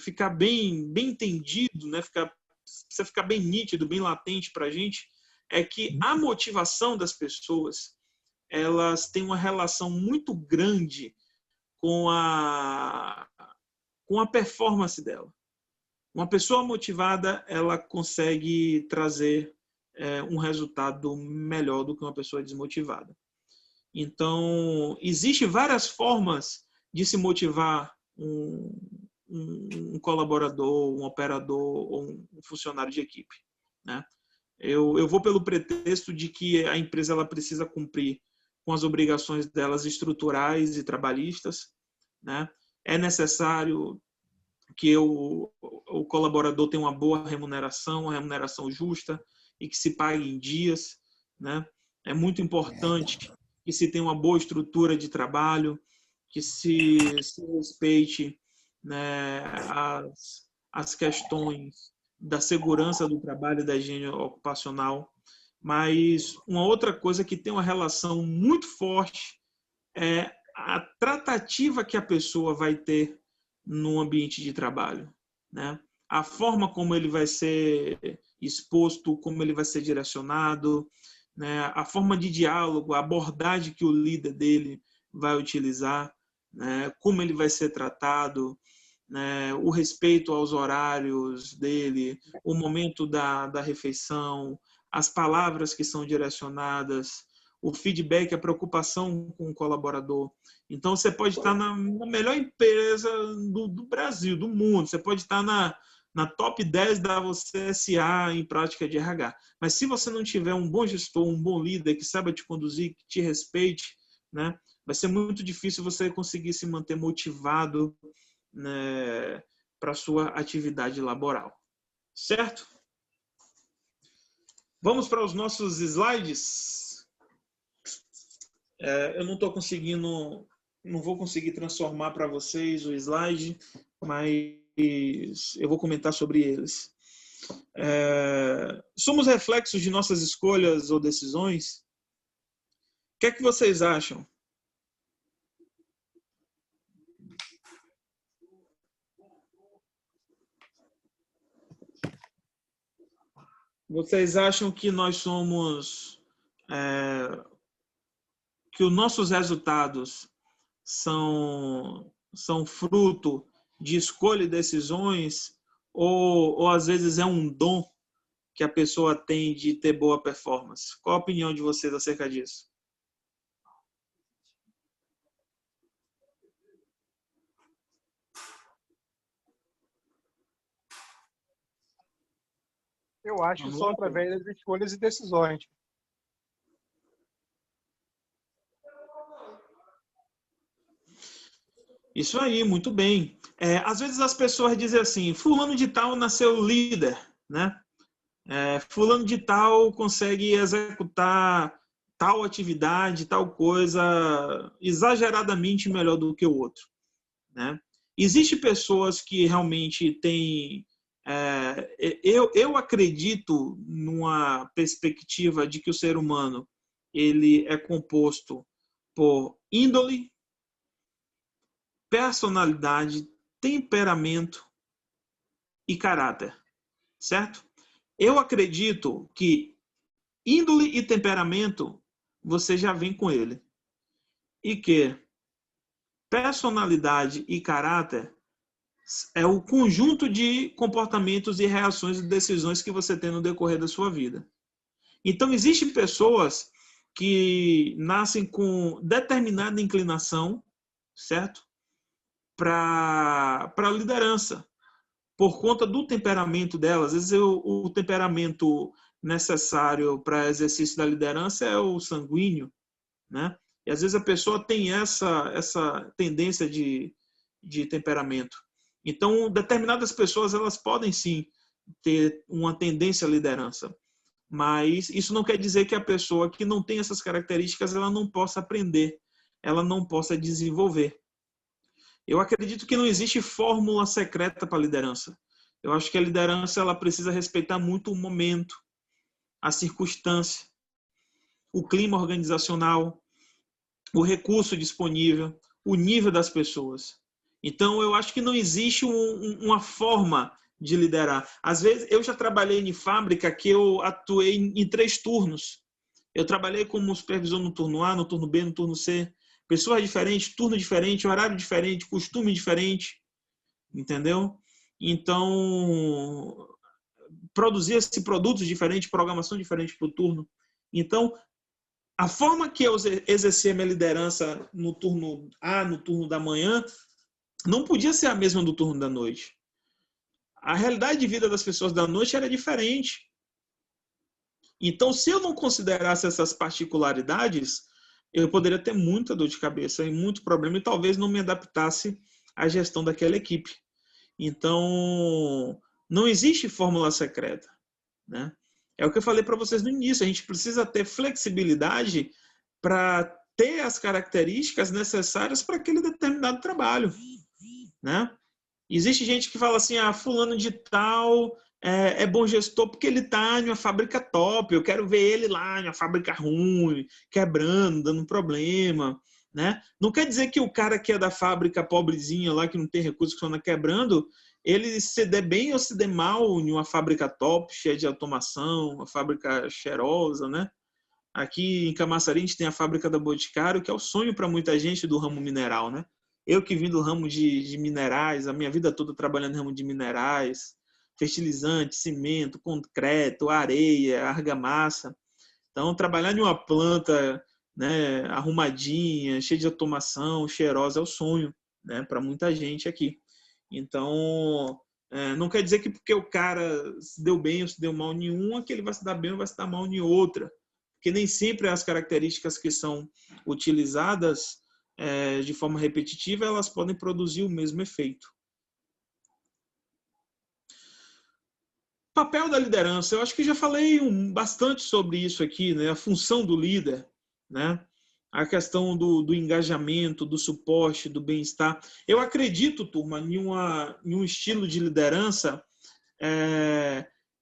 B: ficar bem entendido, né? Precisa ficar bem nítido, bem latente para a gente, é que a motivação das pessoas, elas têm uma relação muito grande com a performance dela. Uma pessoa motivada, ela consegue trazer um resultado melhor do que uma pessoa desmotivada. Então, existem várias formas de se motivar um colaborador, um operador ou um funcionário de equipe, né? Eu vou pelo pretexto de que a empresa ela precisa cumprir com as obrigações delas estruturais e trabalhistas, né? É necessário que o colaborador tenha uma boa remuneração, uma remuneração justa e que se pague em dias, né? É muito importante que se tenha uma boa estrutura de trabalho, que se respeite, né, as questões da segurança do trabalho e da higiene ocupacional. Mas uma outra coisa que tem uma relação muito forte é a tratativa que a pessoa vai ter no ambiente de trabalho, né? A forma como ele vai ser exposto, como ele vai ser direcionado, né? A forma de diálogo, a abordagem que o líder dele vai utilizar, né? Como ele vai ser tratado, né? O respeito aos horários dele, o momento da refeição, as palavras que são direcionadas, o feedback, a preocupação com o colaborador. Então, você pode estar na melhor empresa do Brasil, do mundo. Você pode estar na top 10 da você SA em prática de RH. Mas se você não tiver um bom gestor, um bom líder que saiba te conduzir, que te respeite, né, vai ser muito difícil você conseguir se manter motivado, né, para a sua atividade laboral. Certo? Vamos para os nossos slides. Eu não estou conseguindo, não vou conseguir transformar para vocês o slide, mas eu vou comentar sobre eles. Somos reflexos de nossas escolhas ou decisões? O que é que vocês acham? Vocês acham que nós somos... que os nossos resultados são fruto de escolha e decisões, ou às vezes é um dom que a pessoa tem de ter boa performance? Qual a opinião de vocês acerca disso?
C: Eu acho que só através das escolhas e decisões.
B: Isso aí, muito bem. Às vezes as pessoas dizem assim, fulano de tal nasceu líder, né? Fulano de tal consegue executar tal atividade, tal coisa exageradamente melhor do que o outro, né? Existem pessoas que realmente têm... eu acredito numa perspectiva de que o ser humano ele é composto por índole, personalidade, temperamento e caráter, certo? Eu acredito que índole e temperamento você já vem com ele. E que personalidade e caráter é o conjunto de comportamentos e reações e decisões que você tem no decorrer da sua vida. Então, existem pessoas que nascem com determinada inclinação, certo? Para a liderança, por conta do temperamento delas. Às vezes o temperamento necessário para exercício da liderança é o sanguíneo, né? E às vezes a pessoa tem essa tendência de temperamento. Então, determinadas pessoas elas podem sim ter uma tendência à liderança, mas isso não quer dizer que a pessoa que não tem essas características ela não possa aprender, ela não possa desenvolver. Eu acredito que não existe fórmula secreta para a liderança. Eu acho que a liderança ela precisa respeitar muito o momento, a circunstância, o clima organizacional, o recurso disponível, o nível das pessoas. Então, eu acho que não existe uma forma de liderar. Às vezes, eu já trabalhei em fábrica que eu atuei em 3 turnos. Eu trabalhei como supervisor no turno A, no turno B, no turno C. Pessoas diferentes, turno diferente, horário diferente, costume diferente, entendeu? Então, produzia-se produtos diferentes, programação diferente para o turno. Então, a forma que eu exercia minha liderança no turno A, no turno da manhã, não podia ser a mesma do turno da noite. A realidade de vida das pessoas da noite era diferente. Então, se eu não considerasse essas particularidades, eu poderia ter muita dor de cabeça e muito problema e talvez não me adaptasse à gestão daquela equipe. Então, não existe fórmula secreta, né? É o que eu falei para vocês no início, a gente precisa ter flexibilidade para ter as características necessárias para aquele determinado trabalho, né? Existe gente que fala assim, fulano de tal é bom gestor porque ele está em uma fábrica top, eu quero ver ele lá em uma fábrica ruim, quebrando, dando problema, né? Não quer dizer que o cara que é da fábrica pobrezinha lá, que não tem recursos, que só anda quebrando, ele se dê bem ou se dê mal em uma fábrica top, cheia de automação, uma fábrica cheirosa, né? Aqui em Camaçari a gente tem a fábrica da Boticário, que é o sonho para muita gente do ramo mineral, né? Eu que vim do ramo de minerais, a minha vida toda trabalhando no ramo de minerais, fertilizante, cimento, concreto, areia, argamassa. Então, trabalhar em uma planta, né, arrumadinha, cheia de automação, cheirosa, é o sonho, né, para muita gente aqui. Então, não quer dizer que porque o cara se deu bem ou se deu mal em uma, que ele vai se dar bem ou vai se dar mal em outra. Porque nem sempre as características que são utilizadas de forma repetitiva, elas podem produzir o mesmo efeito. Papel da liderança, eu acho que já falei bastante sobre isso aqui, né? A função do líder, né? A questão do engajamento, do suporte, do bem-estar. Eu acredito, turma, em um estilo de liderança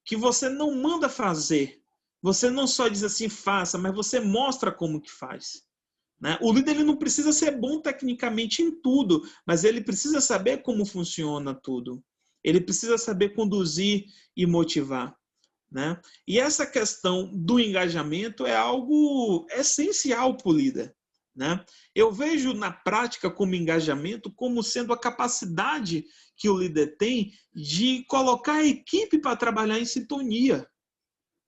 B: que você não manda fazer. Você não só diz assim, faça, mas você mostra como que faz. Né? O líder ele não precisa ser bom tecnicamente em tudo, mas ele precisa saber como funciona tudo. Ele precisa saber conduzir e motivar. Né? E essa questão do engajamento é algo essencial para o líder. Né? Eu vejo na prática como engajamento como sendo a capacidade que o líder tem de colocar a equipe para trabalhar em sintonia,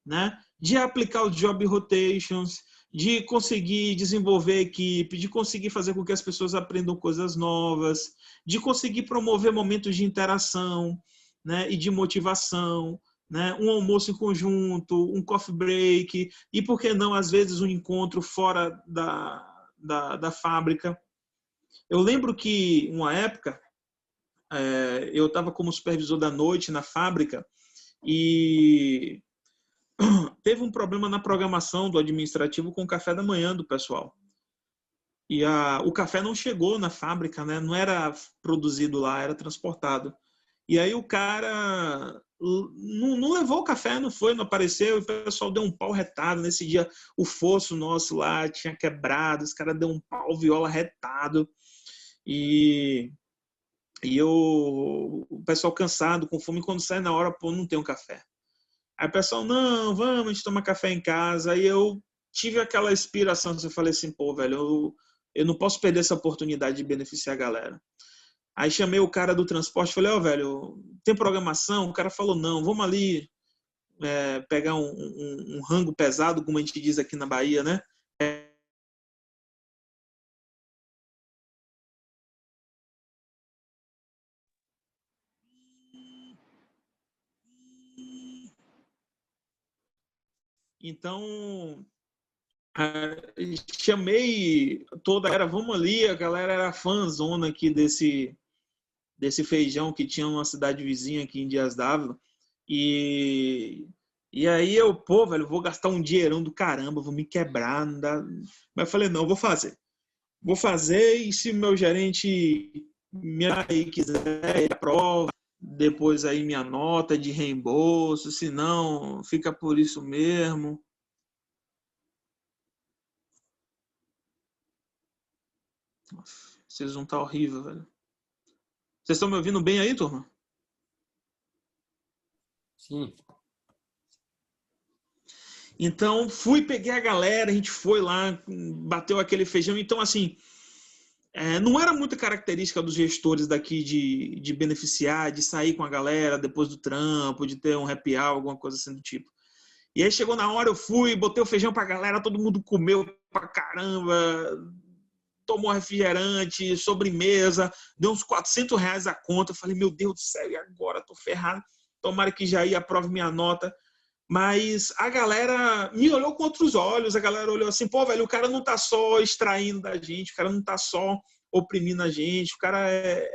B: né? De aplicar os job rotations, de conseguir desenvolver a equipe, de conseguir fazer com que as pessoas aprendam coisas novas, de conseguir promover momentos de interação, né, e de motivação, né, um almoço em conjunto, um coffee break, e por que não, às vezes, um encontro fora da fábrica. Eu lembro que, uma época, eu estava como supervisor da noite na fábrica e teve um problema na programação do administrativo com o café da manhã do pessoal. E o café não chegou na fábrica, né? Não era produzido lá, era transportado. E aí o cara não levou o café, não apareceu, e o pessoal deu um pau retado. Nesse dia, o fosso nosso lá tinha quebrado, os caras deu um pau viola retado. E o pessoal cansado, com fome, quando sai na hora, pô, não tem um café. Aí o pessoal, não, vamos, a gente toma café em casa. Aí eu tive aquela inspiração, eu falei assim, pô, velho, eu não posso perder essa oportunidade de beneficiar a galera. Aí chamei o cara do transporte, falei, velho, tem programação? O cara falou, não, vamos ali pegar um rango pesado, como a gente diz aqui na Bahia, né? Então, chamei toda a galera, vamos ali, a galera era fãzona aqui desse feijão que tinha uma cidade vizinha aqui em Dias d'Ávila. E aí eu, pô, velho, vou gastar um dinheirão do caramba, vou me quebrar, não dá. Mas eu falei, não, vou fazer. Vou fazer e se meu gerente aí quiser, ele aprova, depois aí minha nota de reembolso, se não, fica por isso mesmo. Vocês vão estar horrível, velho. Vocês estão me ouvindo bem aí, turma?
D: Sim.
B: Então, peguei a galera, a gente foi lá, bateu aquele feijão. Então, assim, não era muita característica dos gestores daqui de beneficiar, de sair com a galera depois do trampo, de ter um happy hour, alguma coisa assim do tipo. E aí chegou na hora, eu fui, botei o feijão pra galera, todo mundo comeu pra caramba, tomou refrigerante, sobremesa, deu uns R$400 a conta. Eu falei, meu Deus do céu, e agora? Tô ferrado. Tomara que Jair aprove minha nota. Mas a galera me olhou com outros olhos, a galera olhou assim, pô, velho, o cara não tá só extraindo da gente, o cara não tá só oprimindo a gente, o cara é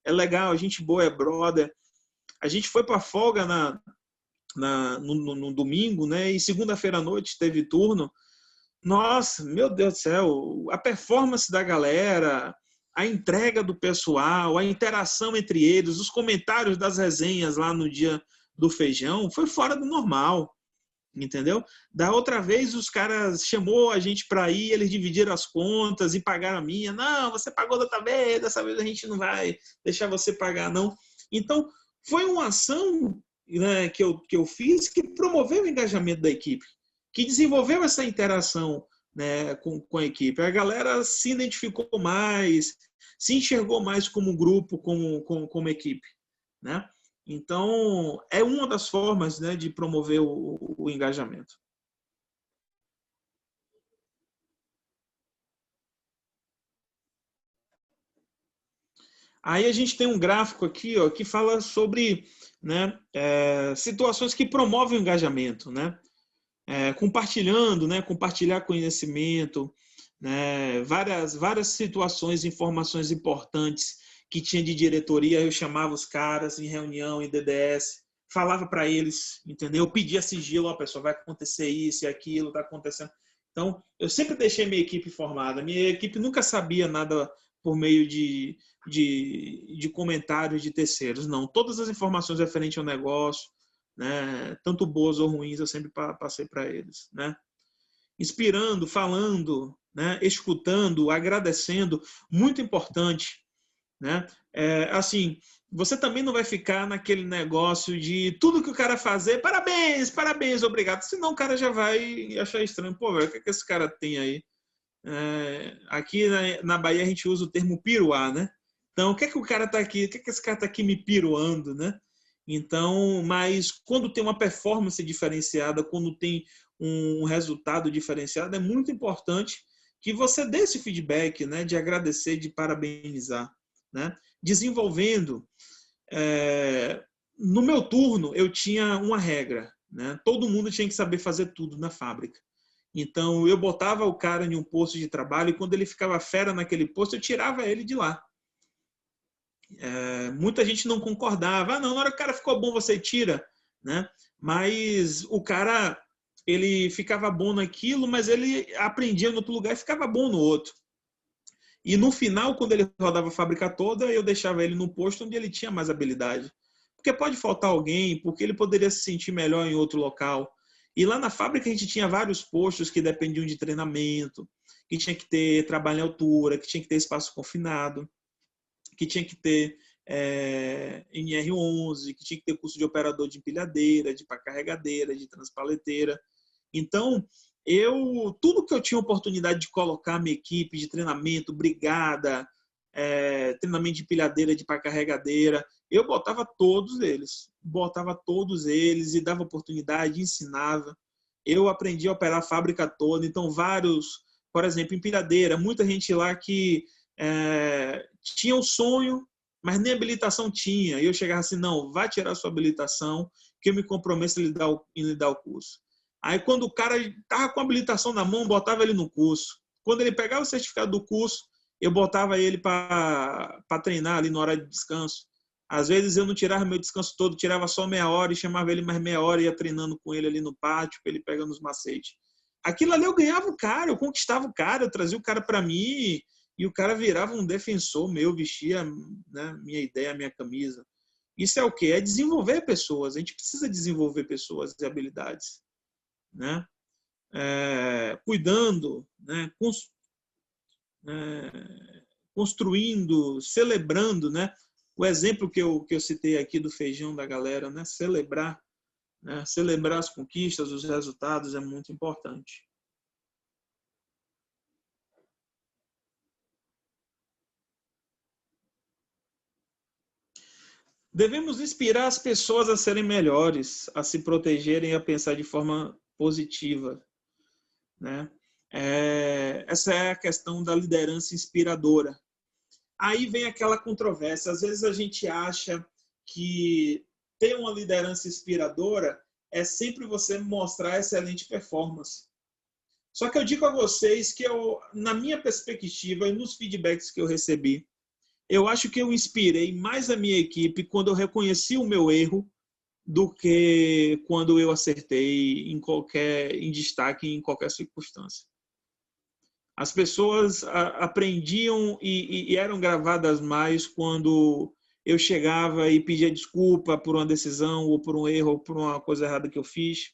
B: legal, a gente boa, é brother. A gente foi pra folga no domingo, né? E segunda-feira à noite teve turno. Nossa, meu Deus do céu, a performance da galera, a entrega do pessoal, a interação entre eles, os comentários das resenhas lá no dia do feijão, foi fora do normal, entendeu? Da outra vez, os caras chamou a gente para ir, eles dividiram as contas e pagaram a minha. Não, você pagou da outra vez, dessa vez a gente não vai deixar você pagar, não. Então, foi uma ação, né, que eu fiz que promoveu o engajamento da equipe, que desenvolveu essa interação, né, com a equipe. A galera se identificou mais, se enxergou mais como grupo, como equipe, né? Então, é uma das formas, né, de promover o engajamento. Aí a gente tem um gráfico aqui, ó, que fala sobre, né, situações que promovem o engajamento, né? Compartilhando, né, compartilhar conhecimento, né, várias situações, informações importantes que tinha de diretoria, eu chamava os caras em reunião, em DDS, falava para eles, entendeu? Pedia sigilo, ó, pessoal, vai acontecer isso e aquilo, está acontecendo. Então, eu sempre deixei minha equipe informada. Minha equipe nunca sabia nada por meio de comentários de terceiros, não. Todas as informações referentes ao negócio, né, tanto boas ou ruins, eu sempre passei para eles, né? Inspirando, falando, né, escutando, agradecendo, muito importante, né? Assim, você também não vai ficar naquele negócio de tudo que o cara fazer, parabéns, parabéns, obrigado, senão o cara já vai achar estranho, pô, velho, o que esse cara tem aí? Aqui na Bahia a gente usa o termo piruar, né? Então, o que o cara tá aqui, o que esse cara tá aqui me piruando, né? Então, mas quando tem uma performance diferenciada, quando tem um resultado diferenciado, é muito importante que você dê esse feedback, né, de agradecer, de parabenizar, né? Desenvolvendo. No meu turno, eu tinha uma regra, né? Todo mundo tinha que saber fazer tudo na fábrica. Então, eu botava o cara em um posto de trabalho e quando ele ficava fera naquele posto, eu tirava ele de lá. Muita gente não concordava. Não, na hora que o cara ficou bom, você tira, né? Mas o cara, ele ficava bom naquilo, mas ele aprendia no outro lugar e ficava bom no outro. E no final, quando ele rodava a fábrica toda, eu deixava ele no posto onde ele tinha mais habilidade. Porque pode faltar alguém, porque ele poderia se sentir melhor em outro local. E lá na fábrica a gente tinha vários postos que dependiam de treinamento, que tinha que ter trabalho em altura, que tinha que ter espaço confinado, que tinha que ter NR11, que tinha que ter curso de operador de empilhadeira, de carregadeira, de transpaleteira. Então, tudo que eu tinha oportunidade de colocar minha equipe de treinamento, brigada, treinamento de empilhadeira, de carregadeira, eu botava todos eles e dava oportunidade, ensinava. Eu aprendi a operar a fábrica toda, então por exemplo, empilhadeira, muita gente lá que tinha um sonho, mas nem habilitação tinha. E eu chegava assim, não, vai tirar a sua habilitação, que eu me comprometo em lhe dar o curso. Aí quando o cara estava com a habilitação na mão, botava ele no curso. Quando ele pegava o certificado do curso, eu botava ele para treinar ali na hora de descanso. Às vezes eu não tirava meu descanso todo, tirava só meia hora e chamava ele mais meia hora e ia treinando com ele ali no pátio, para ele pegando os macetes. Aquilo ali eu ganhava o cara, eu conquistava o cara, eu trazia o cara para mim e o cara virava um defensor meu, vestia, né, minha ideia, minha camisa. Isso é o quê? É desenvolver pessoas. A gente precisa desenvolver pessoas e habilidades, né? Cuidando, né? Construindo, celebrando, né? O exemplo que eu citei aqui do feijão da galera, né? Celebrar, né? Celebrar as conquistas, os resultados é muito importante. Devemos inspirar as pessoas a serem melhores, a se protegerem e a pensar de forma positiva, né? Essa é a questão da liderança inspiradora. Aí vem aquela controvérsia. Às vezes a gente acha que ter uma liderança inspiradora é sempre você mostrar excelente performance. Só que eu digo a vocês que na minha perspectiva e nos feedbacks que eu recebi, eu acho que eu inspirei mais a minha equipe quando eu reconheci o meu erro do que quando eu acertei em destaque em qualquer circunstância. As pessoas aprendiam e eram gravadas mais quando eu chegava e pedia desculpa por uma decisão ou por um erro ou por uma coisa errada que eu fiz,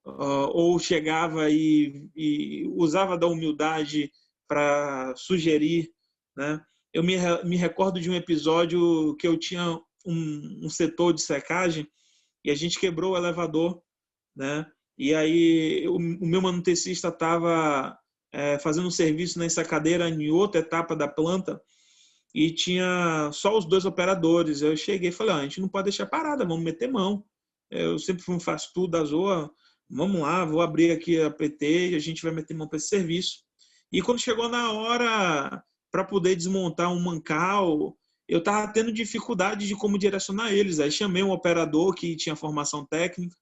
B: ou chegava e usava da humildade para sugerir, né? Eu me recordo de um episódio que eu tinha um setor de secagem e a gente quebrou o elevador, né? E aí o meu manutencista estava fazendo um serviço na ensacadeira em outra etapa da planta e tinha só os 2 operadores. Eu cheguei e falei, a gente não pode deixar parada, vamos meter mão. Eu sempre faço tudo da zoa, vamos lá, vou abrir aqui a PT e a gente vai meter mão para esse serviço. E quando chegou na hora para poder desmontar um mancal, eu estava tendo dificuldade de como direcionar eles. Aí chamei um operador que tinha formação técnica.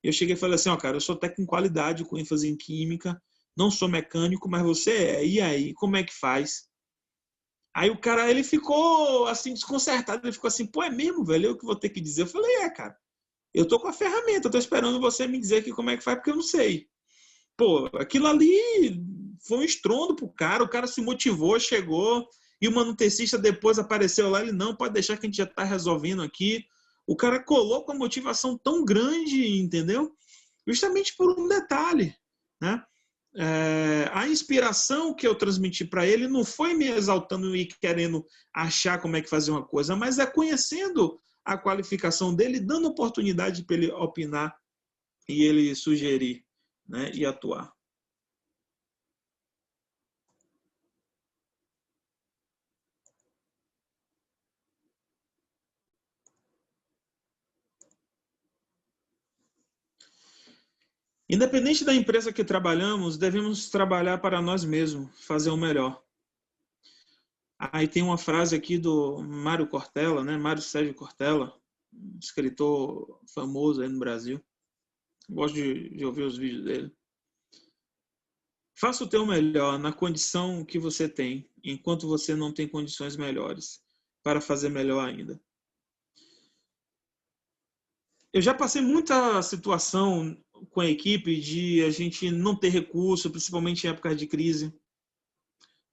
B: Eu cheguei e falei assim, cara, eu sou técnico em qualidade, com ênfase em química, não sou mecânico, mas você é. E aí, como é que faz? Aí o cara, ele ficou assim, desconcertado. Ele ficou assim, pô, é mesmo, velho? Eu que vou ter que dizer. Eu falei, cara, eu tô com a ferramenta, eu tô esperando você me dizer aqui como é que faz, porque eu não sei. Pô, aquilo ali foi um estrondo pro cara, o cara se motivou, chegou, e o manutencista depois apareceu lá, ele, não, pode deixar que a gente já tá resolvendo aqui. O cara colou com a motivação tão grande, entendeu? Justamente por um detalhe, né? A inspiração que eu transmiti para ele não foi me exaltando e querendo achar como é que fazer uma coisa, mas é conhecendo a qualificação dele, dando oportunidade para ele opinar e ele sugerir, né, e atuar. Independente da empresa que trabalhamos, devemos trabalhar para nós mesmos, fazer o melhor. Aí tem uma frase aqui do Mário Cortella, né? Mário Sérgio Cortella, um escritor famoso aí no Brasil. Gosto de ouvir os vídeos dele. Faça o teu melhor na condição que você tem, enquanto você não tem condições melhores, para fazer melhor ainda. Eu já passei muita situação com a equipe de a gente não ter recurso, principalmente em épocas de crise,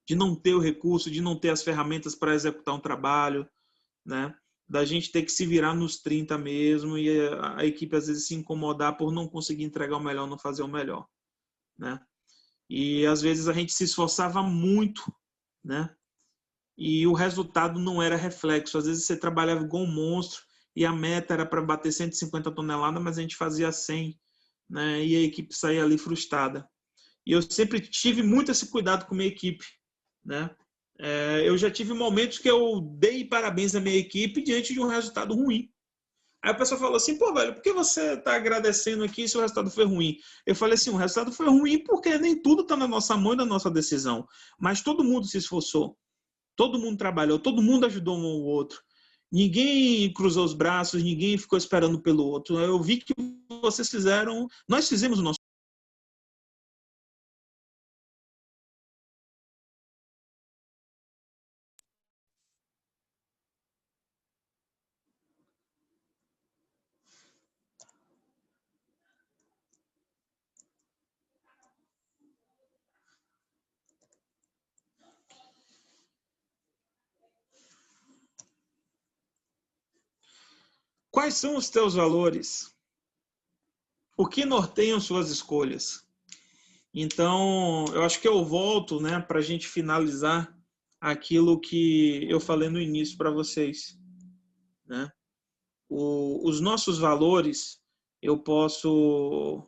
B: de não ter o recurso, de não ter as ferramentas para executar um trabalho, né? Da gente ter que se virar nos 30 mesmo e a equipe às vezes se incomodar por não conseguir entregar o melhor, não fazer o melhor, né? E às vezes a gente se esforçava muito, né? E o resultado não era reflexo. Às vezes você trabalhava igual um monstro e a meta era para bater 150 toneladas, mas a gente fazia 100, né? E a equipe saía ali frustrada. E eu sempre tive muito esse cuidado com a minha equipe, né? Eu já tive momentos que eu dei parabéns à minha equipe diante de um resultado ruim. Aí a pessoa falou assim, pô, velho, por que você está agradecendo aqui se o resultado foi ruim? Eu falei assim, o resultado foi ruim porque nem tudo está na nossa mão e na nossa decisão. Mas todo mundo se esforçou, todo mundo trabalhou, todo mundo ajudou um ao outro. Ninguém cruzou os braços, ninguém ficou esperando pelo outro. Eu vi que vocês fizeram, nós fizemos o nosso. Quais são os teus valores? O que norteiam suas escolhas? Então, eu acho que eu volto, né, para a gente finalizar aquilo que eu falei no início para vocês, né? Os nossos valores, eu posso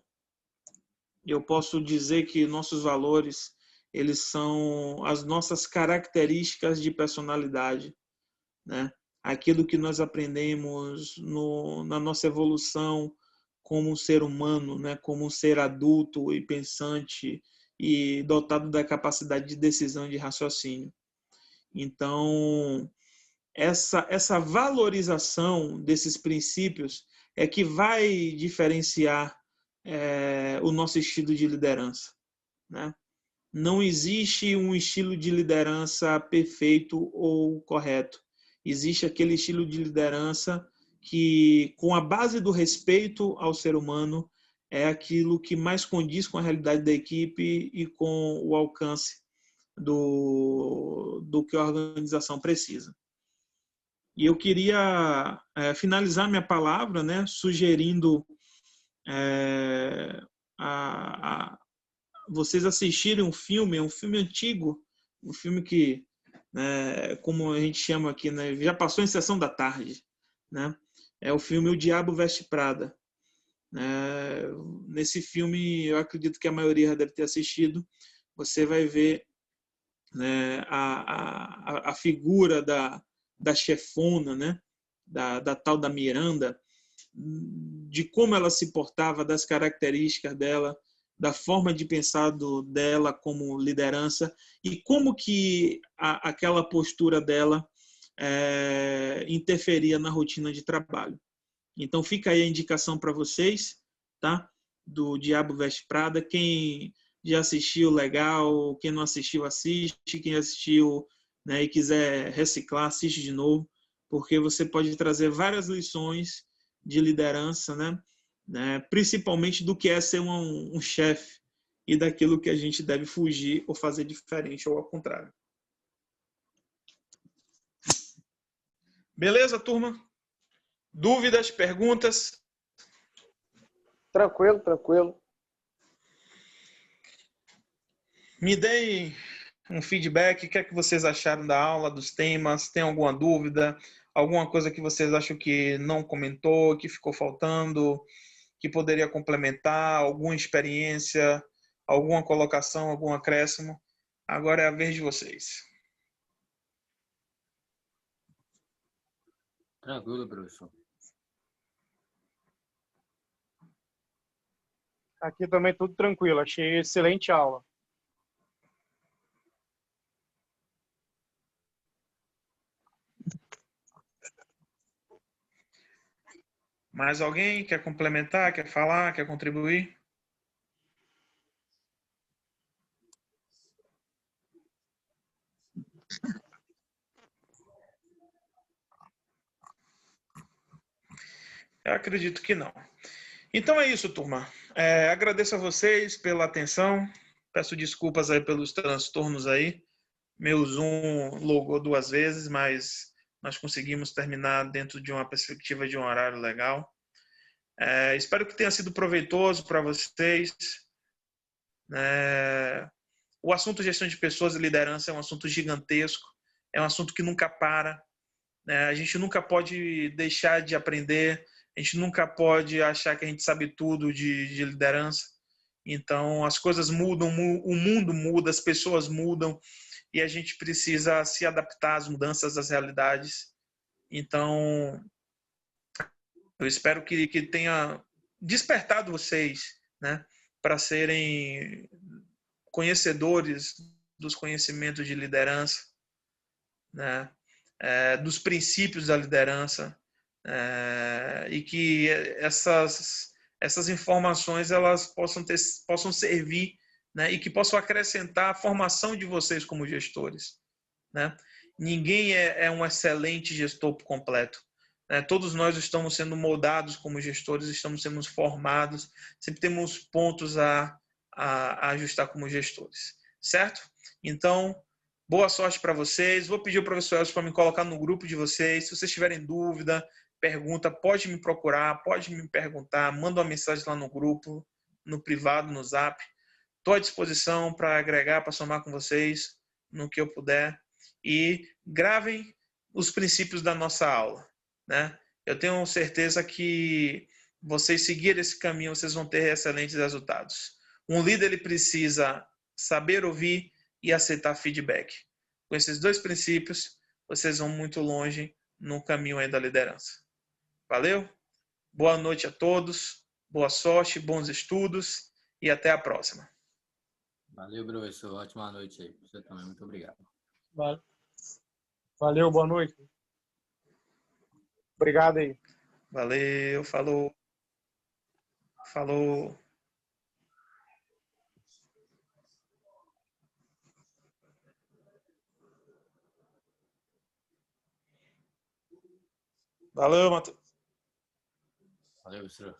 B: dizer que nossos valores, eles são as nossas características de personalidade, né? aquilo que nós aprendemos na nossa evolução como um ser humano, né? Como um ser adulto e pensante e dotado da capacidade de decisão e de raciocínio. Então, essa valorização desses princípios é que vai diferenciar o nosso estilo de liderança, né? Não existe um estilo de liderança perfeito ou correto. Existe aquele estilo de liderança que, com a base do respeito ao ser humano, é aquilo que mais condiz com a realidade da equipe e com o alcance do que a organização precisa. E eu queria finalizar minha palavra, né, sugerindo vocês assistirem um filme antigo, um filme que, como a gente chama aqui, né, já passou em sessão da tarde, né? É o filme O Diabo Veste Prada. Nesse filme, eu acredito que a maioria deve ter assistido. Você vai ver, né, a figura da chefona, né, da tal da Miranda, de como ela se portava, das características dela, da forma de pensar dela como liderança e como que aquela postura dela interferia na rotina de trabalho. Então fica aí a indicação para vocês, tá? Do Diabo Veste Prada. Quem já assistiu, legal. Quem não assistiu, assiste. Quem assistiu, né, e quiser reciclar, assiste de novo, porque você pode trazer várias lições de liderança, né, principalmente do que é ser um chefe e daquilo que a gente deve fugir ou fazer diferente ou ao contrário. Beleza, turma? Dúvidas, perguntas?
C: Tranquilo, tranquilo.
B: Me deem um feedback, o que é que vocês acharam da aula, dos temas, tem alguma dúvida, alguma coisa que vocês acham que não comentou, que ficou faltando, que poderia complementar, alguma experiência, alguma colocação, algum acréscimo? Agora é a vez de vocês.
D: Tranquilo, professor.
C: Aqui também tudo tranquilo. Achei excelente aula.
B: Mais alguém quer complementar, quer falar, quer contribuir? Eu acredito que não. Então é isso, turma. Agradeço a vocês pela atenção. Peço desculpas aí pelos transtornos aí. Meu Zoom logou 2 vezes, mas nós conseguimos terminar dentro de uma perspectiva de um horário legal. Espero que tenha sido proveitoso para vocês. O assunto gestão de pessoas e liderança é um assunto gigantesco. É um assunto que nunca para. A gente nunca pode deixar de aprender. A gente nunca pode achar que a gente sabe tudo de liderança. Então, as coisas mudam, o mundo muda, as pessoas mudam e a gente precisa se adaptar às mudanças das realidades. Então, eu espero que tenha despertado vocês, né, para serem conhecedores dos conhecimentos de liderança, né, dos princípios da liderança, e que essas informações elas possam servir, né, e que possam acrescentar a formação de vocês como gestores, né? Ninguém é um excelente gestor por completo, né? Todos nós estamos sendo moldados como gestores, estamos sendo formados, sempre temos pontos a ajustar como gestores, certo? Então, boa sorte para vocês. Vou pedir ao professor Elcio para me colocar no grupo de vocês. Se vocês tiverem dúvida, pergunta, pode me procurar, pode me perguntar, manda uma mensagem lá no grupo, no privado, no Zap. Estou à disposição para agregar, para somar com vocês no que eu puder. E gravem os princípios da nossa aula, né? Eu tenho certeza que vocês seguirem esse caminho, vocês vão ter excelentes resultados. Um líder ele precisa saber ouvir e aceitar feedback. Com esses 2 princípios, vocês vão muito longe no caminho aí da liderança. Valeu? Boa noite a todos, boa sorte, bons estudos e até a próxima.
D: Valeu, professor. Ótima noite aí. Você também. Muito obrigado.
C: Valeu, boa noite. Obrigado aí.
B: Valeu, falou. Falou. Valeu, Matheus.
D: Valeu, professor.